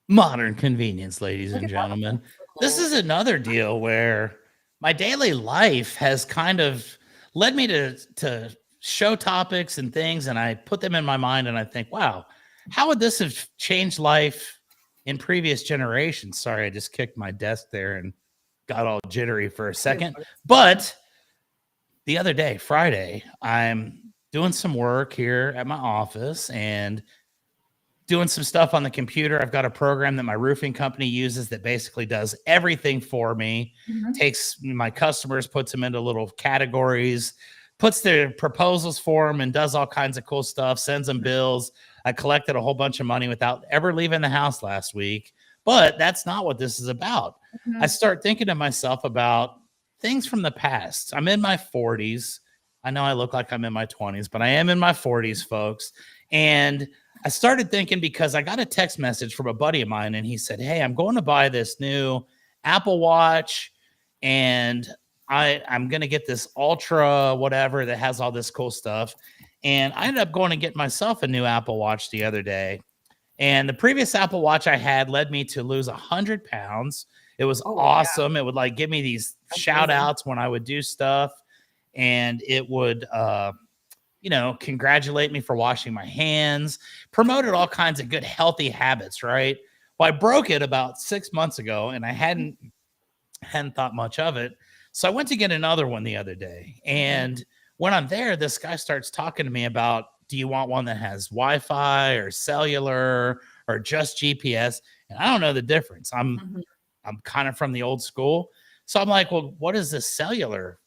Modern convenience, ladies and gentlemen. This is another deal where my daily life has kind of led me to show topics and things, and I put them in my mind and I think, wow, how would this have changed life in previous generations? Sorry, I just kicked my desk there and got all jittery for a second. But the other day, Friday, I'm doing some work here at my office and doing some stuff on the computer. I've got a program that my roofing company uses that basically does everything for me. Takes my customers, puts them into little categories, puts their proposals for them, and does all kinds of cool stuff, sends them bills. I collected a whole bunch of money without ever leaving the house last week. But that's not what this is about. I start thinking to myself about things from the past. I'm in my 40s. I know I look like I'm in my 20s, but I am in my 40s, folks. And I started thinking because I got a text message from a buddy of mine, and he said, hey, I'm going to buy this new Apple Watch, and I'm going to get this Ultra whatever that has all this cool stuff. And I ended up going and getting myself a new Apple Watch the other day. And the previous Apple Watch I had led me to lose 100 pounds. It was awesome. Yeah. It would like give me these shout outs when I would do stuff. And it would, congratulate me for washing my hands, promoted all kinds of good, healthy habits, right? Well, I broke it about 6 months ago, and I hadn't thought much of it. So I went to get another one the other day. And when I'm there, this guy starts talking to me about, do you want one that has Wi-Fi or cellular or just GPS? And I don't know the difference. I'm kind of from the old school. So I'm like, well, what is this cellular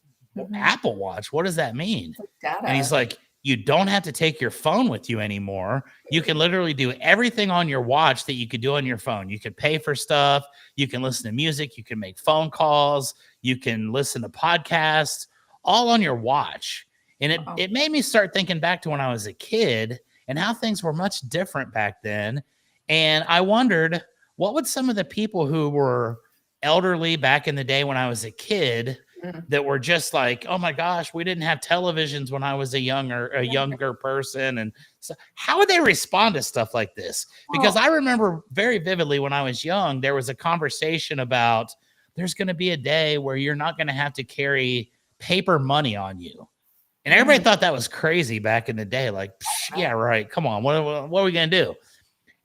Apple Watch? What does that mean? And he's like, you don't have to take your phone with you anymore. You can literally do everything on your watch that you could do on your phone. You could pay for stuff. You can listen to music. You can make phone calls. You can listen to podcasts, all on your watch. And it made me start thinking back to when I was a kid and how things were much different back then. And I wondered, what would some of the people who were elderly back in the day when I was a kid that were just like, oh my gosh, we didn't have televisions when I was a younger person. And so how would they respond to stuff like this? Because I remember very vividly when I was young, there was a conversation about there's going to be a day where you're not going to have to carry paper money on you. And everybody thought that was crazy back in the day. Like, yeah, right. Come on. What are we going to do?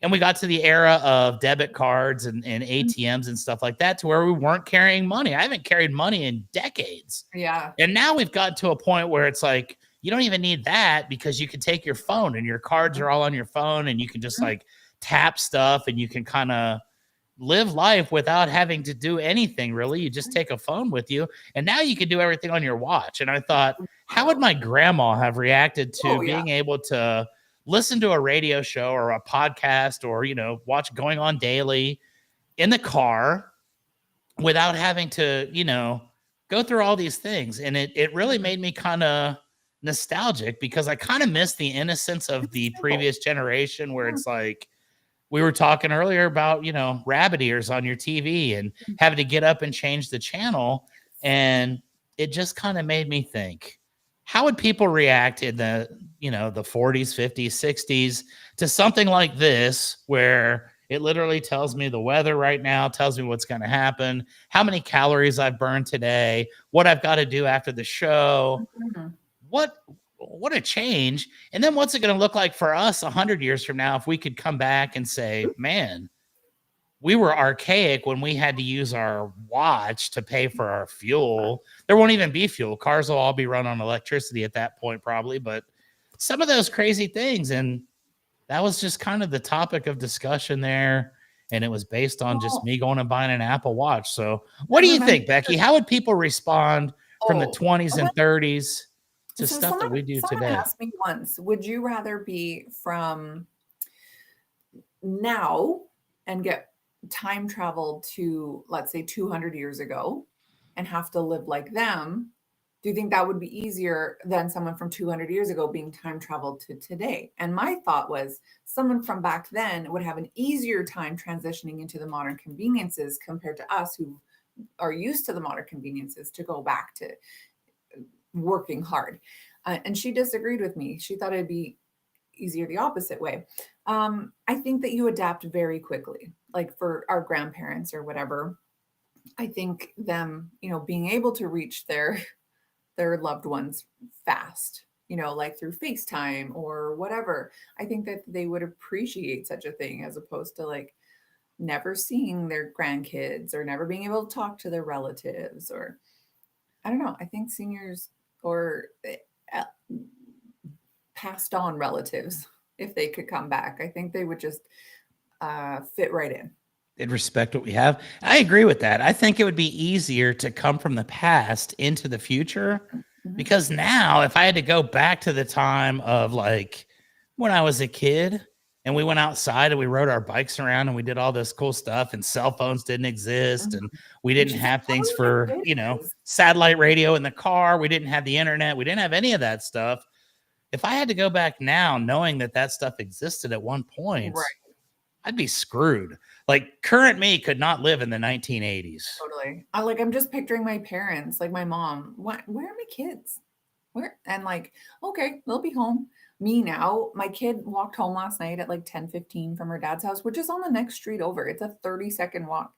And we got to the era of debit cards and ATMs and stuff like that to where we weren't carrying money. I haven't carried money in decades. Yeah. And now we've got to a point where it's like, you don't even need that because you can take your phone and your cards are all on your phone and you can just like tap stuff and you can kind of live life without having to do anything really. You just take a phone with you and now you can do everything on your watch. And I thought, how would my grandma have reacted to being able to listen to a radio show or a podcast or, watch Going On Daily in the car without having to, go through all these things. And it really made me kind of nostalgic because I kind of miss the innocence of the previous generation where it's like, we were talking earlier about, rabbit ears on your TV and having to get up and change the channel. And it just kind of made me think, how would people react in the 40s, 50s, 60s to something like this, where it literally tells me the weather right now, tells me what's going to happen, how many calories I've burned today, what I've got to do after the show. What a change. And then what's it going to look like for us 100 years from now if we could come back and say, man, we were archaic when we had to use our watch to pay for our fuel. There won't even be fuel. Cars will all be run on electricity at that point, probably. But some of those crazy things. And that was just kind of the topic of discussion there. And it was based on just Well, me going and buying an Apple Watch. So, what I do you remember. think, Becky? How would people respond from the Oh, 20s when, and 30s to so stuff that we do someone today? asked me once, would you rather be from now and get time traveled to, let's say, 200 years ago and have to live like them? Do you think that would be easier than someone from 200 years ago being time traveled to today? And my thought was someone from back then would have an easier time transitioning into the modern conveniences compared to us who are used to the modern conveniences to go back to working hard. And she disagreed with me. She thought it'd be easier the opposite way. I think that you adapt very quickly, like for our grandparents or whatever. I think them, being able to reach their loved ones fast, like through FaceTime or whatever. I think that they would appreciate such a thing as opposed to like never seeing their grandkids or never being able to talk to their relatives or I don't know. I think seniors or uh, passed on relatives, if they could come back, I think they would just fit right in. They'd respect what we have. I agree with that. I think it would be easier to come from the past into the future Mhm. because now, if I had to go back to the time of like when I was a kid and we went outside and we rode our bikes around and we did all this cool stuff and cell phones didn't exist Mhm. and we And didn't she's like, have "How things old for, are your kids?" satellite radio in the car. We didn't have the internet. We didn't have any of that stuff. If I had to go back now knowing that that stuff existed at one point, Right, I'd be screwed. Like current me could not live in the 1980s. totally. I'm just picturing my parents, like my mom. Where are my kids? Where? And like, okay, they'll be home. Me now, my kid walked home last night at like 10:15 from her dad's house, which is on the next street over. It's a 30-second walk.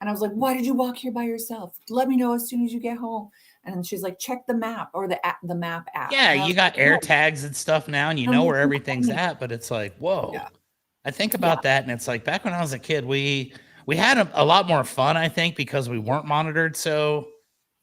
And I was like, why did you walk here by yourself? Let me know as soon as you get home. And she's like, check the map or the map app. Yeah, And I you was got like, air no. tags and stuff now, and you I'm know like, where "You're everything's funny." at, but it's like, whoa. Yeah. I think Yeah. about that, and it's like back when I was a kid, we had a lot more fun, I think, because we weren't monitored so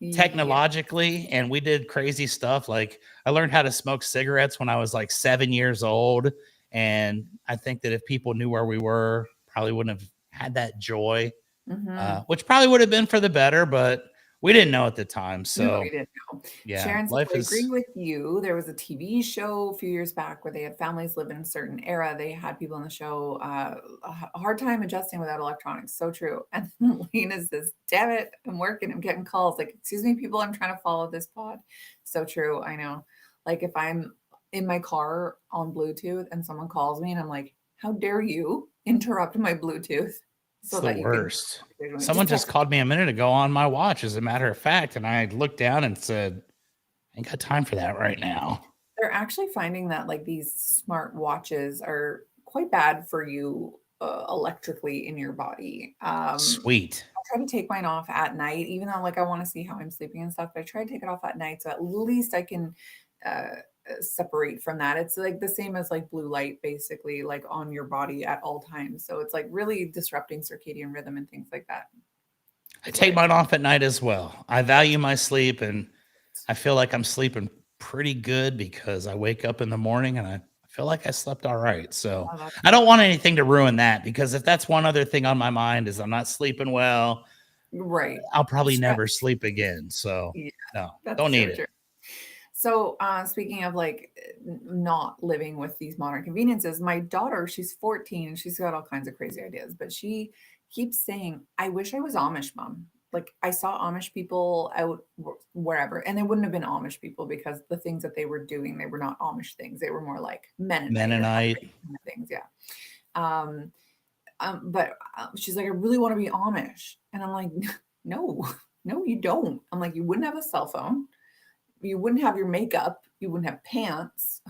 Yeah. technologically, and we did crazy stuff. Like I learned how to smoke cigarettes when I was like 7 years old, and I think that if people knew where we were, probably wouldn't have had that joy, Hmm. which probably would have been for the better, but we didn't know at the time. No, So you didn't know. yeah, Sharon says, life I agree is with you. There was a TV show a few years back where they had families live in a certain era. They had people in the show a hard time adjusting without electronics. So true. And Lena says, damn it, I'm working. I'm getting calls. Like, excuse me, people, I'm trying to follow this pod. So true. I know. Like if I'm in my car on Bluetooth and someone calls me and I'm like, how dare you interrupt my Bluetooth it's so the that you can worst. just Someone just text. called me a minute ago on my watch, as a matter of fact, and I looked down and said, I ain't got time for that right now. They're actually finding that like these smart watches are quite bad for you electrically in your body. Sweet. I try to take mine off at night, even though like I want to see how I'm sleeping and stuff. But I try to take it off at night so at least I can uh, separate from that. It's like the same as like blue light, basically, like on your body at all times. So it's like really disrupting circadian rhythm and things like that. I Is what take it. mine off at night as well. I value my sleep, and I feel like I'm sleeping pretty good because I wake up in the morning and I feel like I slept all right. So Oh, that's I don't want anything to ruin that, because if that's one other thing on my mind is I'm not sleeping well, right. I'll probably Stress. never sleep again. So Yeah, no, don't that's need so it. true. So, speaking of like not living with these modern conveniences, my daughter, she's 14 and she's got all kinds of crazy ideas, but she keeps saying, I wish I was Amish, mom. Like, I saw Amish people out wherever, and they wouldn't have been Amish people because the things that they were doing, they were not Amish things. They were more like Mennonite or Mennonite. Hutterite kind of things. Yeah. Um, but she's like, I really want to be Amish. And I'm like, no, no, you don't. I'm like, you wouldn't have a cell phone, you wouldn't have your makeup, you wouldn't have pants.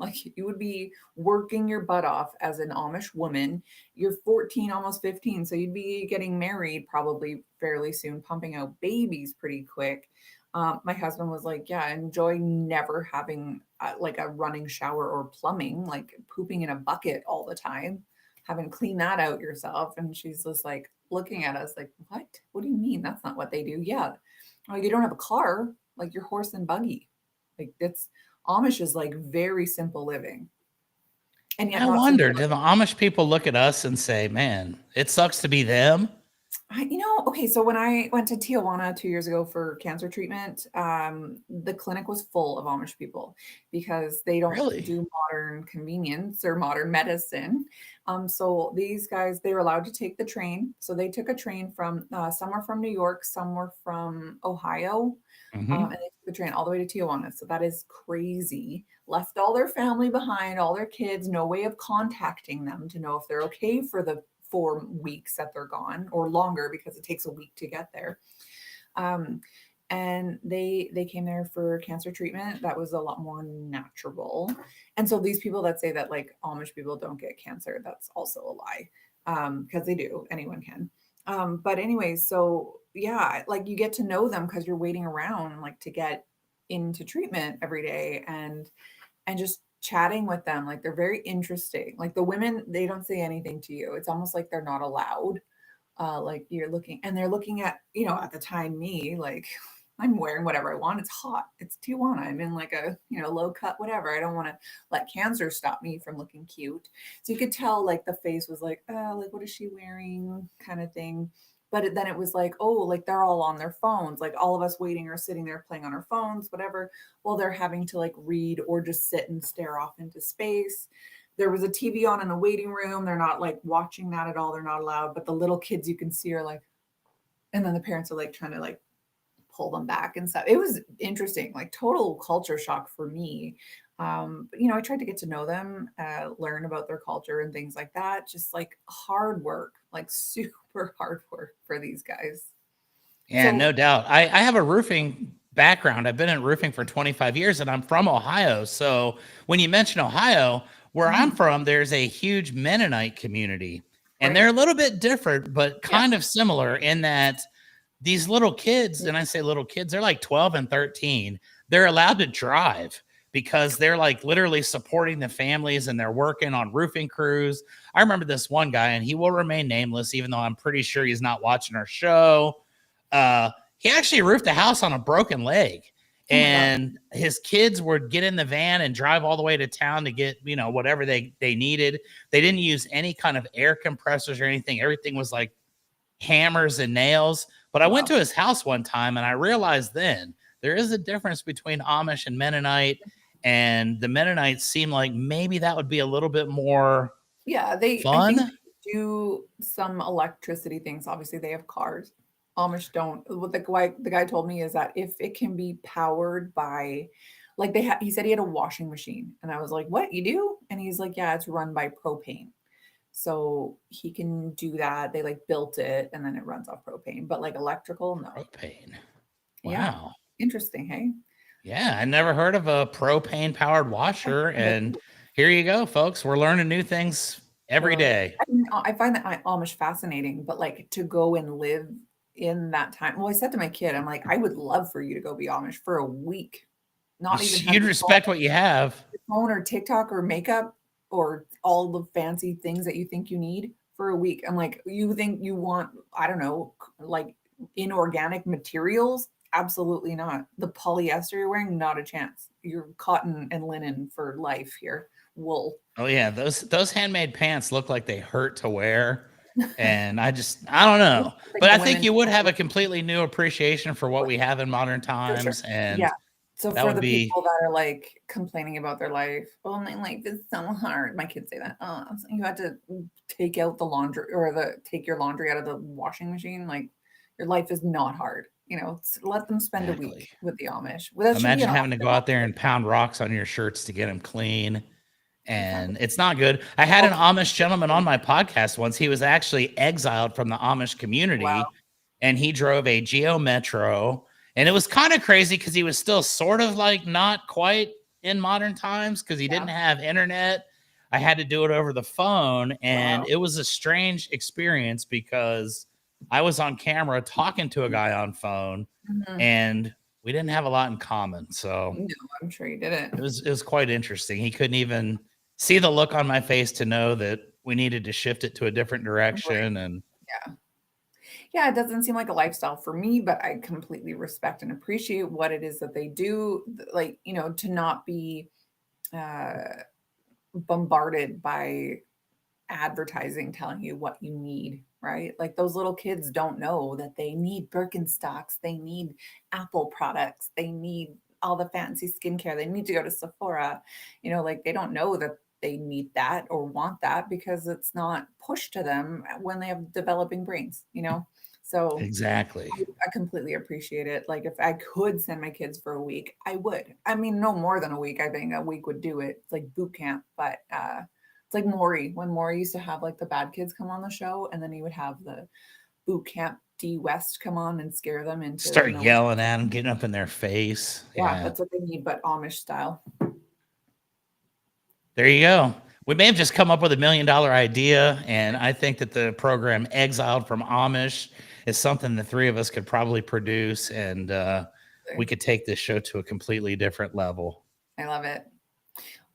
Like you would be working your butt off as an Amish woman. You're 14, almost 15, so you'd be getting married probably fairly soon, pumping out babies pretty quick. My husband was like, "Yeah, enjoy never having like a running shower or plumbing, like pooping in a bucket all the time, having to clean that out yourself." And she's just like looking at us like, "What? What do you mean? That's not what they do?" Yeah, like you don't have a car, like your horse and buggy. Like that's Amish is like very simple living, and yet I not simple. wonder, do the Amish people look at us and say, man, it sucks to be them? Okay, so when I went to Tijuana 2 years ago for cancer treatment, the clinic was full of Amish people because they don't Really? do modern convenience or modern medicine. So these guys, they were allowed to take the train. So they took a train from some were from New York, some were from Ohio, and they took the train all the way to Tijuana. So that is crazy. Left all their family behind, all their kids, no way of contacting them to know if they're okay for the 4 weeks that they're gone or longer because it takes a week to get there. Um, and they came there for cancer treatment that was a lot more natural. And so these people that say that like Amish people don't get cancer, that's also a lie, because they do. Anyone can. But anyways, so yeah, like you get to know them because you're waiting around like to get into treatment every day, and just chatting with them, like they're very interesting. Like the women, they don't say anything to you. It's almost like they're not allowed. Like you're looking, and they're looking at, at the time me, like I'm wearing whatever I want. It's hot. It's Tijuana. I'm in like a, low cut, whatever. I don't want to let cancer stop me from looking cute. So you could tell like the face was like what is she wearing kind of thing. But then it was like, oh, like they're all on their phones, like all of us waiting or sitting there playing on our phones, whatever. Well, they're having to like read or just sit and stare off into space. There was a TV on in the waiting room. They're not like watching that at all. They're not allowed. But the little kids you can see are like, and then the parents are like trying to like pull them back and stuff. It was interesting, like total culture shock for me. But I tried to get to know them, learn about their culture and things like that. Just like hard work, like super hard work for these guys. Yeah, So, no doubt. I have a roofing background. I've been in roofing for 25 years and I'm from Ohio. So when you mention Ohio, where I'm mhm, from, there's a huge Mennonite community. And they're right. a little bit different, but Yeah. kind of similar in that these little kids, and I say little kids, they're like 12 and 13. They're allowed to drive because they're like literally supporting the families and they're working on roofing crews. I remember this one guy, and he will remain nameless, even though I'm pretty sure he's not watching our show. He actually roofed a house on a broken leg. Oh my God. And his kids would get in the van and drive all the way to town to get, whatever they needed. They didn't use any kind of air compressors or anything. Everything was like hammers and nails. But I went Wow. to his house one time and I realized then there is a difference between Amish and Mennonite. And the Mennonites seem like maybe that would be a little bit more Yeah, I think fun. they do some electricity things. Obviously, they have cars. Amish don't. What the guy told me is that if it can be powered by, like he said he had a washing machine, and I was like, "What you do?" And he's like, "Yeah, it's run by propane, so he can do that." They like built it, and then it runs off propane, but like electrical, no. Propane. Yeah, Wow. interesting, hey? Yeah, I never heard of a propane powered washer. Yeah. And here you go, folks. We're learning new things every Well, day. I find that Amish fascinating, but like to go and live in that time. Well, I said to my kid, I'm like, I would love for you to go be Amish for a week, not even have You'd respect what you have. your phone or TikTok or makeup or all the fancy things that you think you need for a week. I'm like, you think you want, I don't know, like inorganic materials? Absolutely not. The polyester you're wearing, not a chance. You're cotton and linen for life here. Wool. Oh yeah, those handmade pants look like they hurt to wear. And I don't know. Like But the I think women you would have a completely new appreciation for what we have in modern for sure. times. Yeah. And So that for would the be people that are like complaining about their life, oh, my life is so hard. My kids say that. Oh, so you had to take out the laundry or take your laundry out of the washing machine. Like your life is not hard. Let them spend a exactly. week with the Amish. Well, that should be Imagine an having to option go out there also. and pound rocks on your shirts to get them clean. Exactly. And it's not good. I had an Okay. Amish gentleman on my podcast once. He was actually exiled from the Amish Wow. community and he drove a Geo Metro. And it was kind of crazy because he was still sort of like not quite in modern times because he didn't Yeah. have internet. I had to do it over the phone. And Wow. it was a strange experience because I was on camera talking to a guy on phone Mhm. and we didn't have a lot in common. So No, I'm sure you didn't. it was quite interesting. He couldn't even see the look on my face to know that we needed to shift it to a different Right. direction. And Yeah. Yeah, it doesn't seem like a lifestyle for me, but I completely respect and appreciate what it is that they do. Like, to not be uh, bombarded by advertising telling you what you need, right? Like those little kids don't know that they need Birkenstocks, they need Apple products, they need all the fancy skincare, they need to go to Sephora. Like they don't know that they need that or want that because it's not pushed to them when they have developing brains. So Exactly. I completely appreciate it. Like if I could send my kids for a week, I would. I mean, no more than a week. I think a week would do it. It's like boot camp, but it's like Maury when Maury used to have like the bad kids come on the show, and then he would have the boot camp D West come on and scare them into Start yelling at them, getting up in their face. Yeah, Yeah. that's what they need, but Amish style. There you go. We may have just come up with $1 million idea, and I think that the program Exiled from Amish is something the three of us could probably produce, and we could take this show to a completely different level. I love it.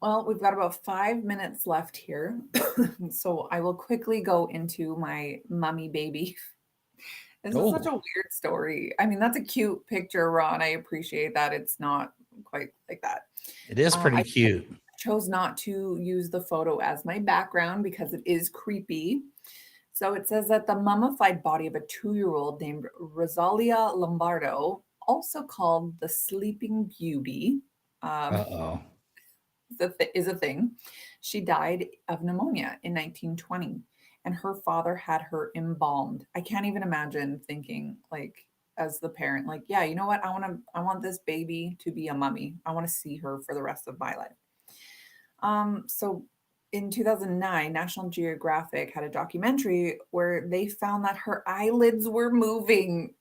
Well, we've got about 5 minutes left here, so I will quickly go into my mummy baby. This is such a Oh, weird story. I mean, that's a cute picture, Ron. I appreciate that. It's not quite like that. it is pretty I cute. chose not to use the photo as my background because it is creepy. So it says that the mummified body of a 2-year-old named Rosalia Lombardo, also called the Sleeping Beauty, um, Uh-oh. is a thing. She died of pneumonia in 1920, and her father had her embalmed. I can't even imagine thinking like as the parent, like, yeah, you know what? I want this baby to be a mummy. I want to see her for the rest of my life. So in 2009, National Geographic had a documentary where they found that her eyelids were moving.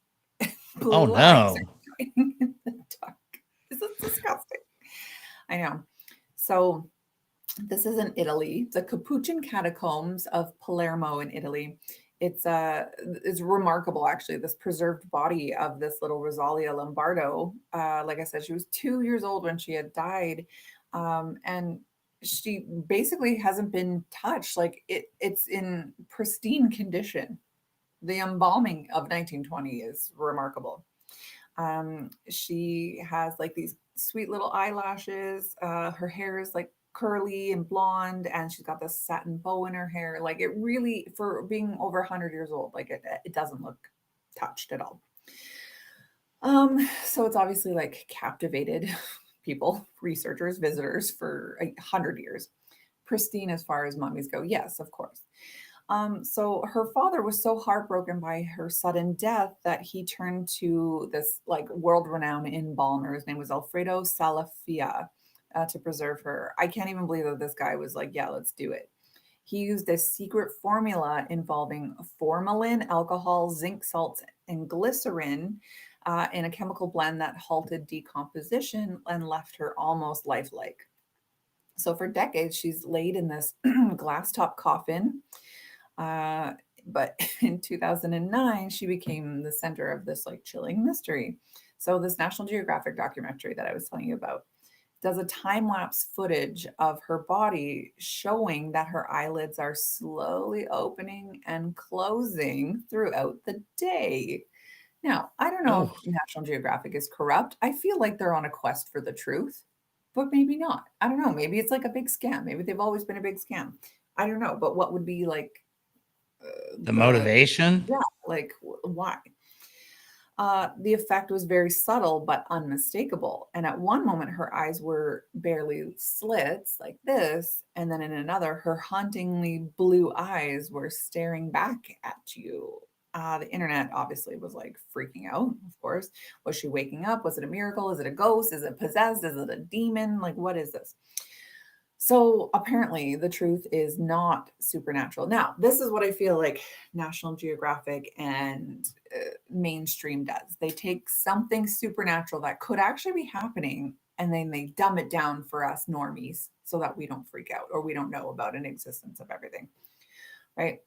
Oh Blue eyes no. are shining in the dark. This is disgusting. I know. So this is in Italy, the Capuchin catacombs of Palermo in Italy. It's remarkable actually. This preserved body of this little Rosalia Lombardo. Like I said, she was 2 years old when she had died, and she basically hasn't been touched. Like it's in pristine condition. The embalming of 1920 is remarkable. She has like these sweet little eyelashes. Her hair is like curly and blonde, and she's got this satin bow in her hair. Like it really, for being over 100 years old, like it doesn't look touched at all. So it's obviously like captivated people, researchers, visitors for 100 years. Pristine as far as mummies go, yes, of course. So her father was so heartbroken by her sudden death that he turned to this like world-renowned embalmer. His name was Alfredo Salafia to preserve her. I can't even believe that this guy was like, yeah, let's do it. He used a secret formula involving formalin, alcohol, zinc salts, and glycerin in a chemical blend that halted decomposition and left her almost lifelike. So for decades, she's laid in this glass top coffin, uh, but in 2009, she became the center of this like chilling mystery. So this National Geographic documentary that I was telling you about does a time lapse footage of her body showing that her eyelids are slowly opening and closing throughout the day. Now, I don't know Oh, if National Geographic is corrupt. I feel like they're on a quest for the truth, but maybe not. I don't know. Maybe it's like a big scam. Maybe they've always been a big scam. I don't know. But what would be like the the motivation? yeah, like why? The effect was very subtle but unmistakable. And at one moment, her eyes were barely slits like this. And then in another, her hauntingly blue eyes were staring back at you. The internet obviously was like freaking out, of course. Was she waking up? Was it a miracle? Is it a ghost? Is it possessed? Is it a demon? Like, what is this? So apparently, the truth is not supernatural. Now, this is what I feel like National Geographic and mainstream does. They take something supernatural that could actually be happening and then they dumb it down for us normies so that we don't freak out or we don't know about an existence of everything, right?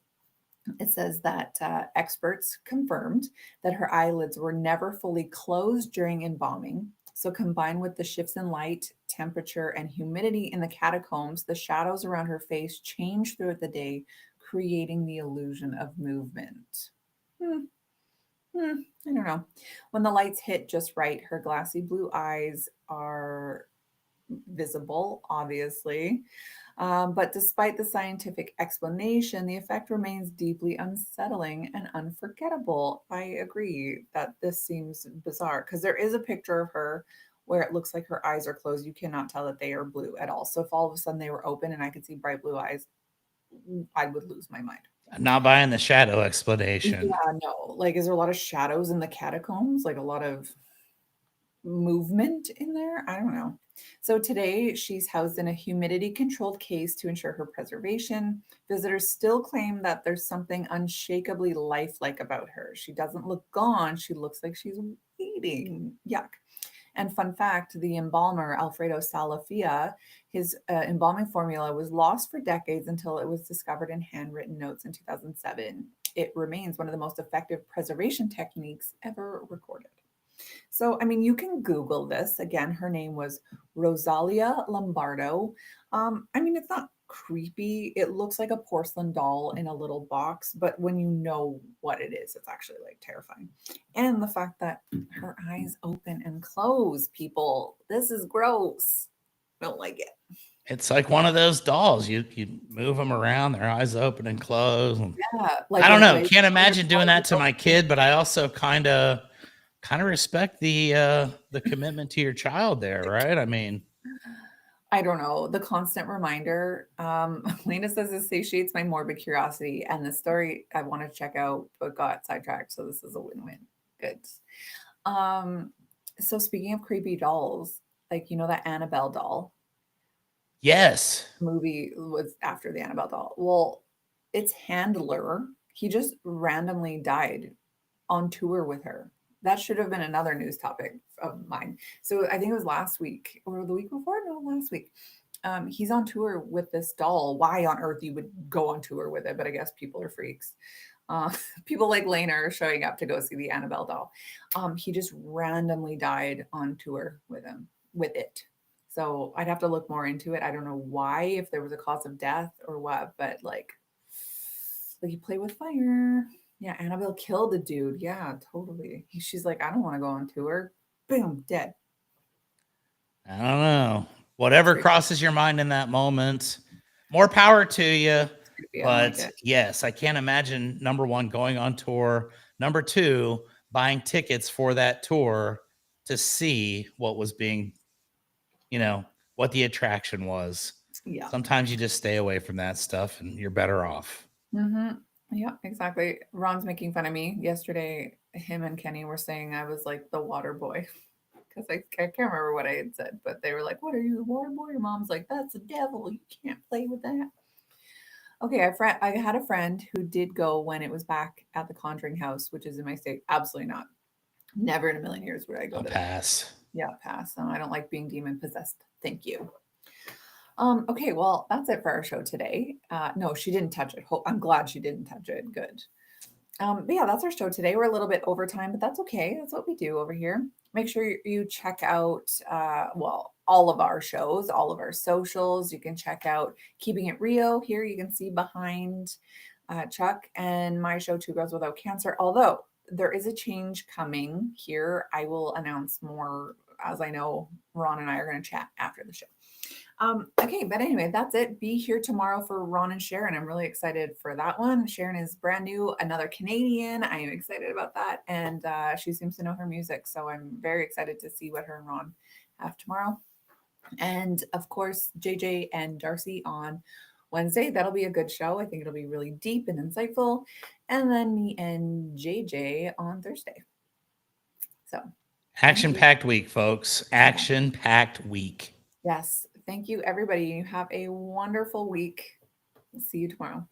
It says that experts confirmed that her eyelids were never fully closed during embalming. So, combined with the shifts in light, temperature, and humidity in the catacombs, the shadows around her face changed throughout the day, creating the illusion of movement. Hmm. I don't know. When the lights hit just right, her glassy blue eyes are visible, obviously. But despite the scientific explanation, the effect remains deeply unsettling and unforgettable. I agree that this seems bizarre because there is a picture of her where it looks like her eyes are closed. You cannot tell that they are blue at all. So if all of a sudden they were open and I could see bright blue eyes, I would lose my mind. I'm not buying the shadow explanation. Yeah, no. Like, is there a lot of shadows in the catacombs? Like a lot of movement in there? I don't know. So today she's housed in a humidity controlled case to ensure her preservation. Visitors still claim that there's something unshakably lifelike about her. She doesn't look gone, she looks like she's waiting. Yuck. And fun fact, the embalmer Alfredo Salafia, his embalming formula was lost for decades until it was discovered in handwritten notes in 2007. It remains one of the most effective preservation techniques ever recorded. So, I mean, you can Google this. Again, her name was Rosalia Lombardo. I mean, it's not creepy. It looks like a porcelain doll in a little box, but when you know what it is, it's actually like terrifying. And the fact that her eyes open and close, people, this is gross. Don't like it. It's like one of those dolls. You move them around, their eyes open and close. Yeah, like I don't when know. they Can't imagine doing that to my kid, but I also kind of respect the commitment to your child there, right? I mean, I don't know. The constant reminder. Lena says this satiates my morbid curiosity, and the story I want to check out, but got sidetracked. So this is a win-win. Good. Um, so speaking of creepy dolls, like you know that Annabelle doll yes. movie was after the Annabelle doll. Well, its handler, he just randomly died on tour with her. That should have been another news topic of mine. So I think it was last week or the week before. No, last week. He's on tour with this doll. Why on earth you would go on tour with it? But I guess people are freaks. Uh, People like Lana are showing up to go see the Annabelle doll. He just randomly died on tour with it. So I'd have to look more into it. I don't know why, if there was a cause of death or what, but like you play with fire. Yeah, Annabelle killed a dude. Yeah, totally. She's like, I don't want to go on tour. Boom, dead. I don't know. Whatever crosses your mind in that moment, more power to you. Like But yes, I can't imagine, number one, going on tour. Number two, buying tickets for that tour to see what was being, what the attraction was. Yeah. Sometimes you just stay away from that stuff and you're better off. Mm-hmm. Yeah, exactly. Ron's making fun of me yesterday. Him and Kenny were saying I was like the water boy because I can't remember what I had said, but they were like, "What are you, the water boy?" Your mom's like, "That's the devil. You can't play with that." Okay, I had a friend who did go when it was back at the Conjuring House, which is in my state. Absolutely not. Never in a million years would I go I'll to that. pass. Yeah, pass. I don't like being demon possessed. Thank you. Okay, well, that's it for our show today. No, she didn't touch it. I'm glad she didn't touch it. Good. But yeah, that's our show today. We're a little bit over time, but that's okay. That's what we do over here. Make sure you check out, all of our shows, all of our socials. You can check out Keeping It Rio. Here you can see behind Chuck and my show, Two Girls Without Cancer. Although there is a change coming here, I will announce more as I know. Ron and I are going to chat after the show. Okay, but anyway, that's it. Be here tomorrow for Ron and Sharron. I'm really excited for that one. Sharron is brand new, another Canadian. I am excited about that. And she seems to know her music. So I'm very excited to see what her and Ron have tomorrow. And of course, JJ and Darcie on Wednesday. That'll be a good show. I think it'll be really deep and insightful. And then me and JJ on Thursday. So action-packed week, folks. Action-packed week. Yes. Thank you, everybody. You have a wonderful week. See you tomorrow.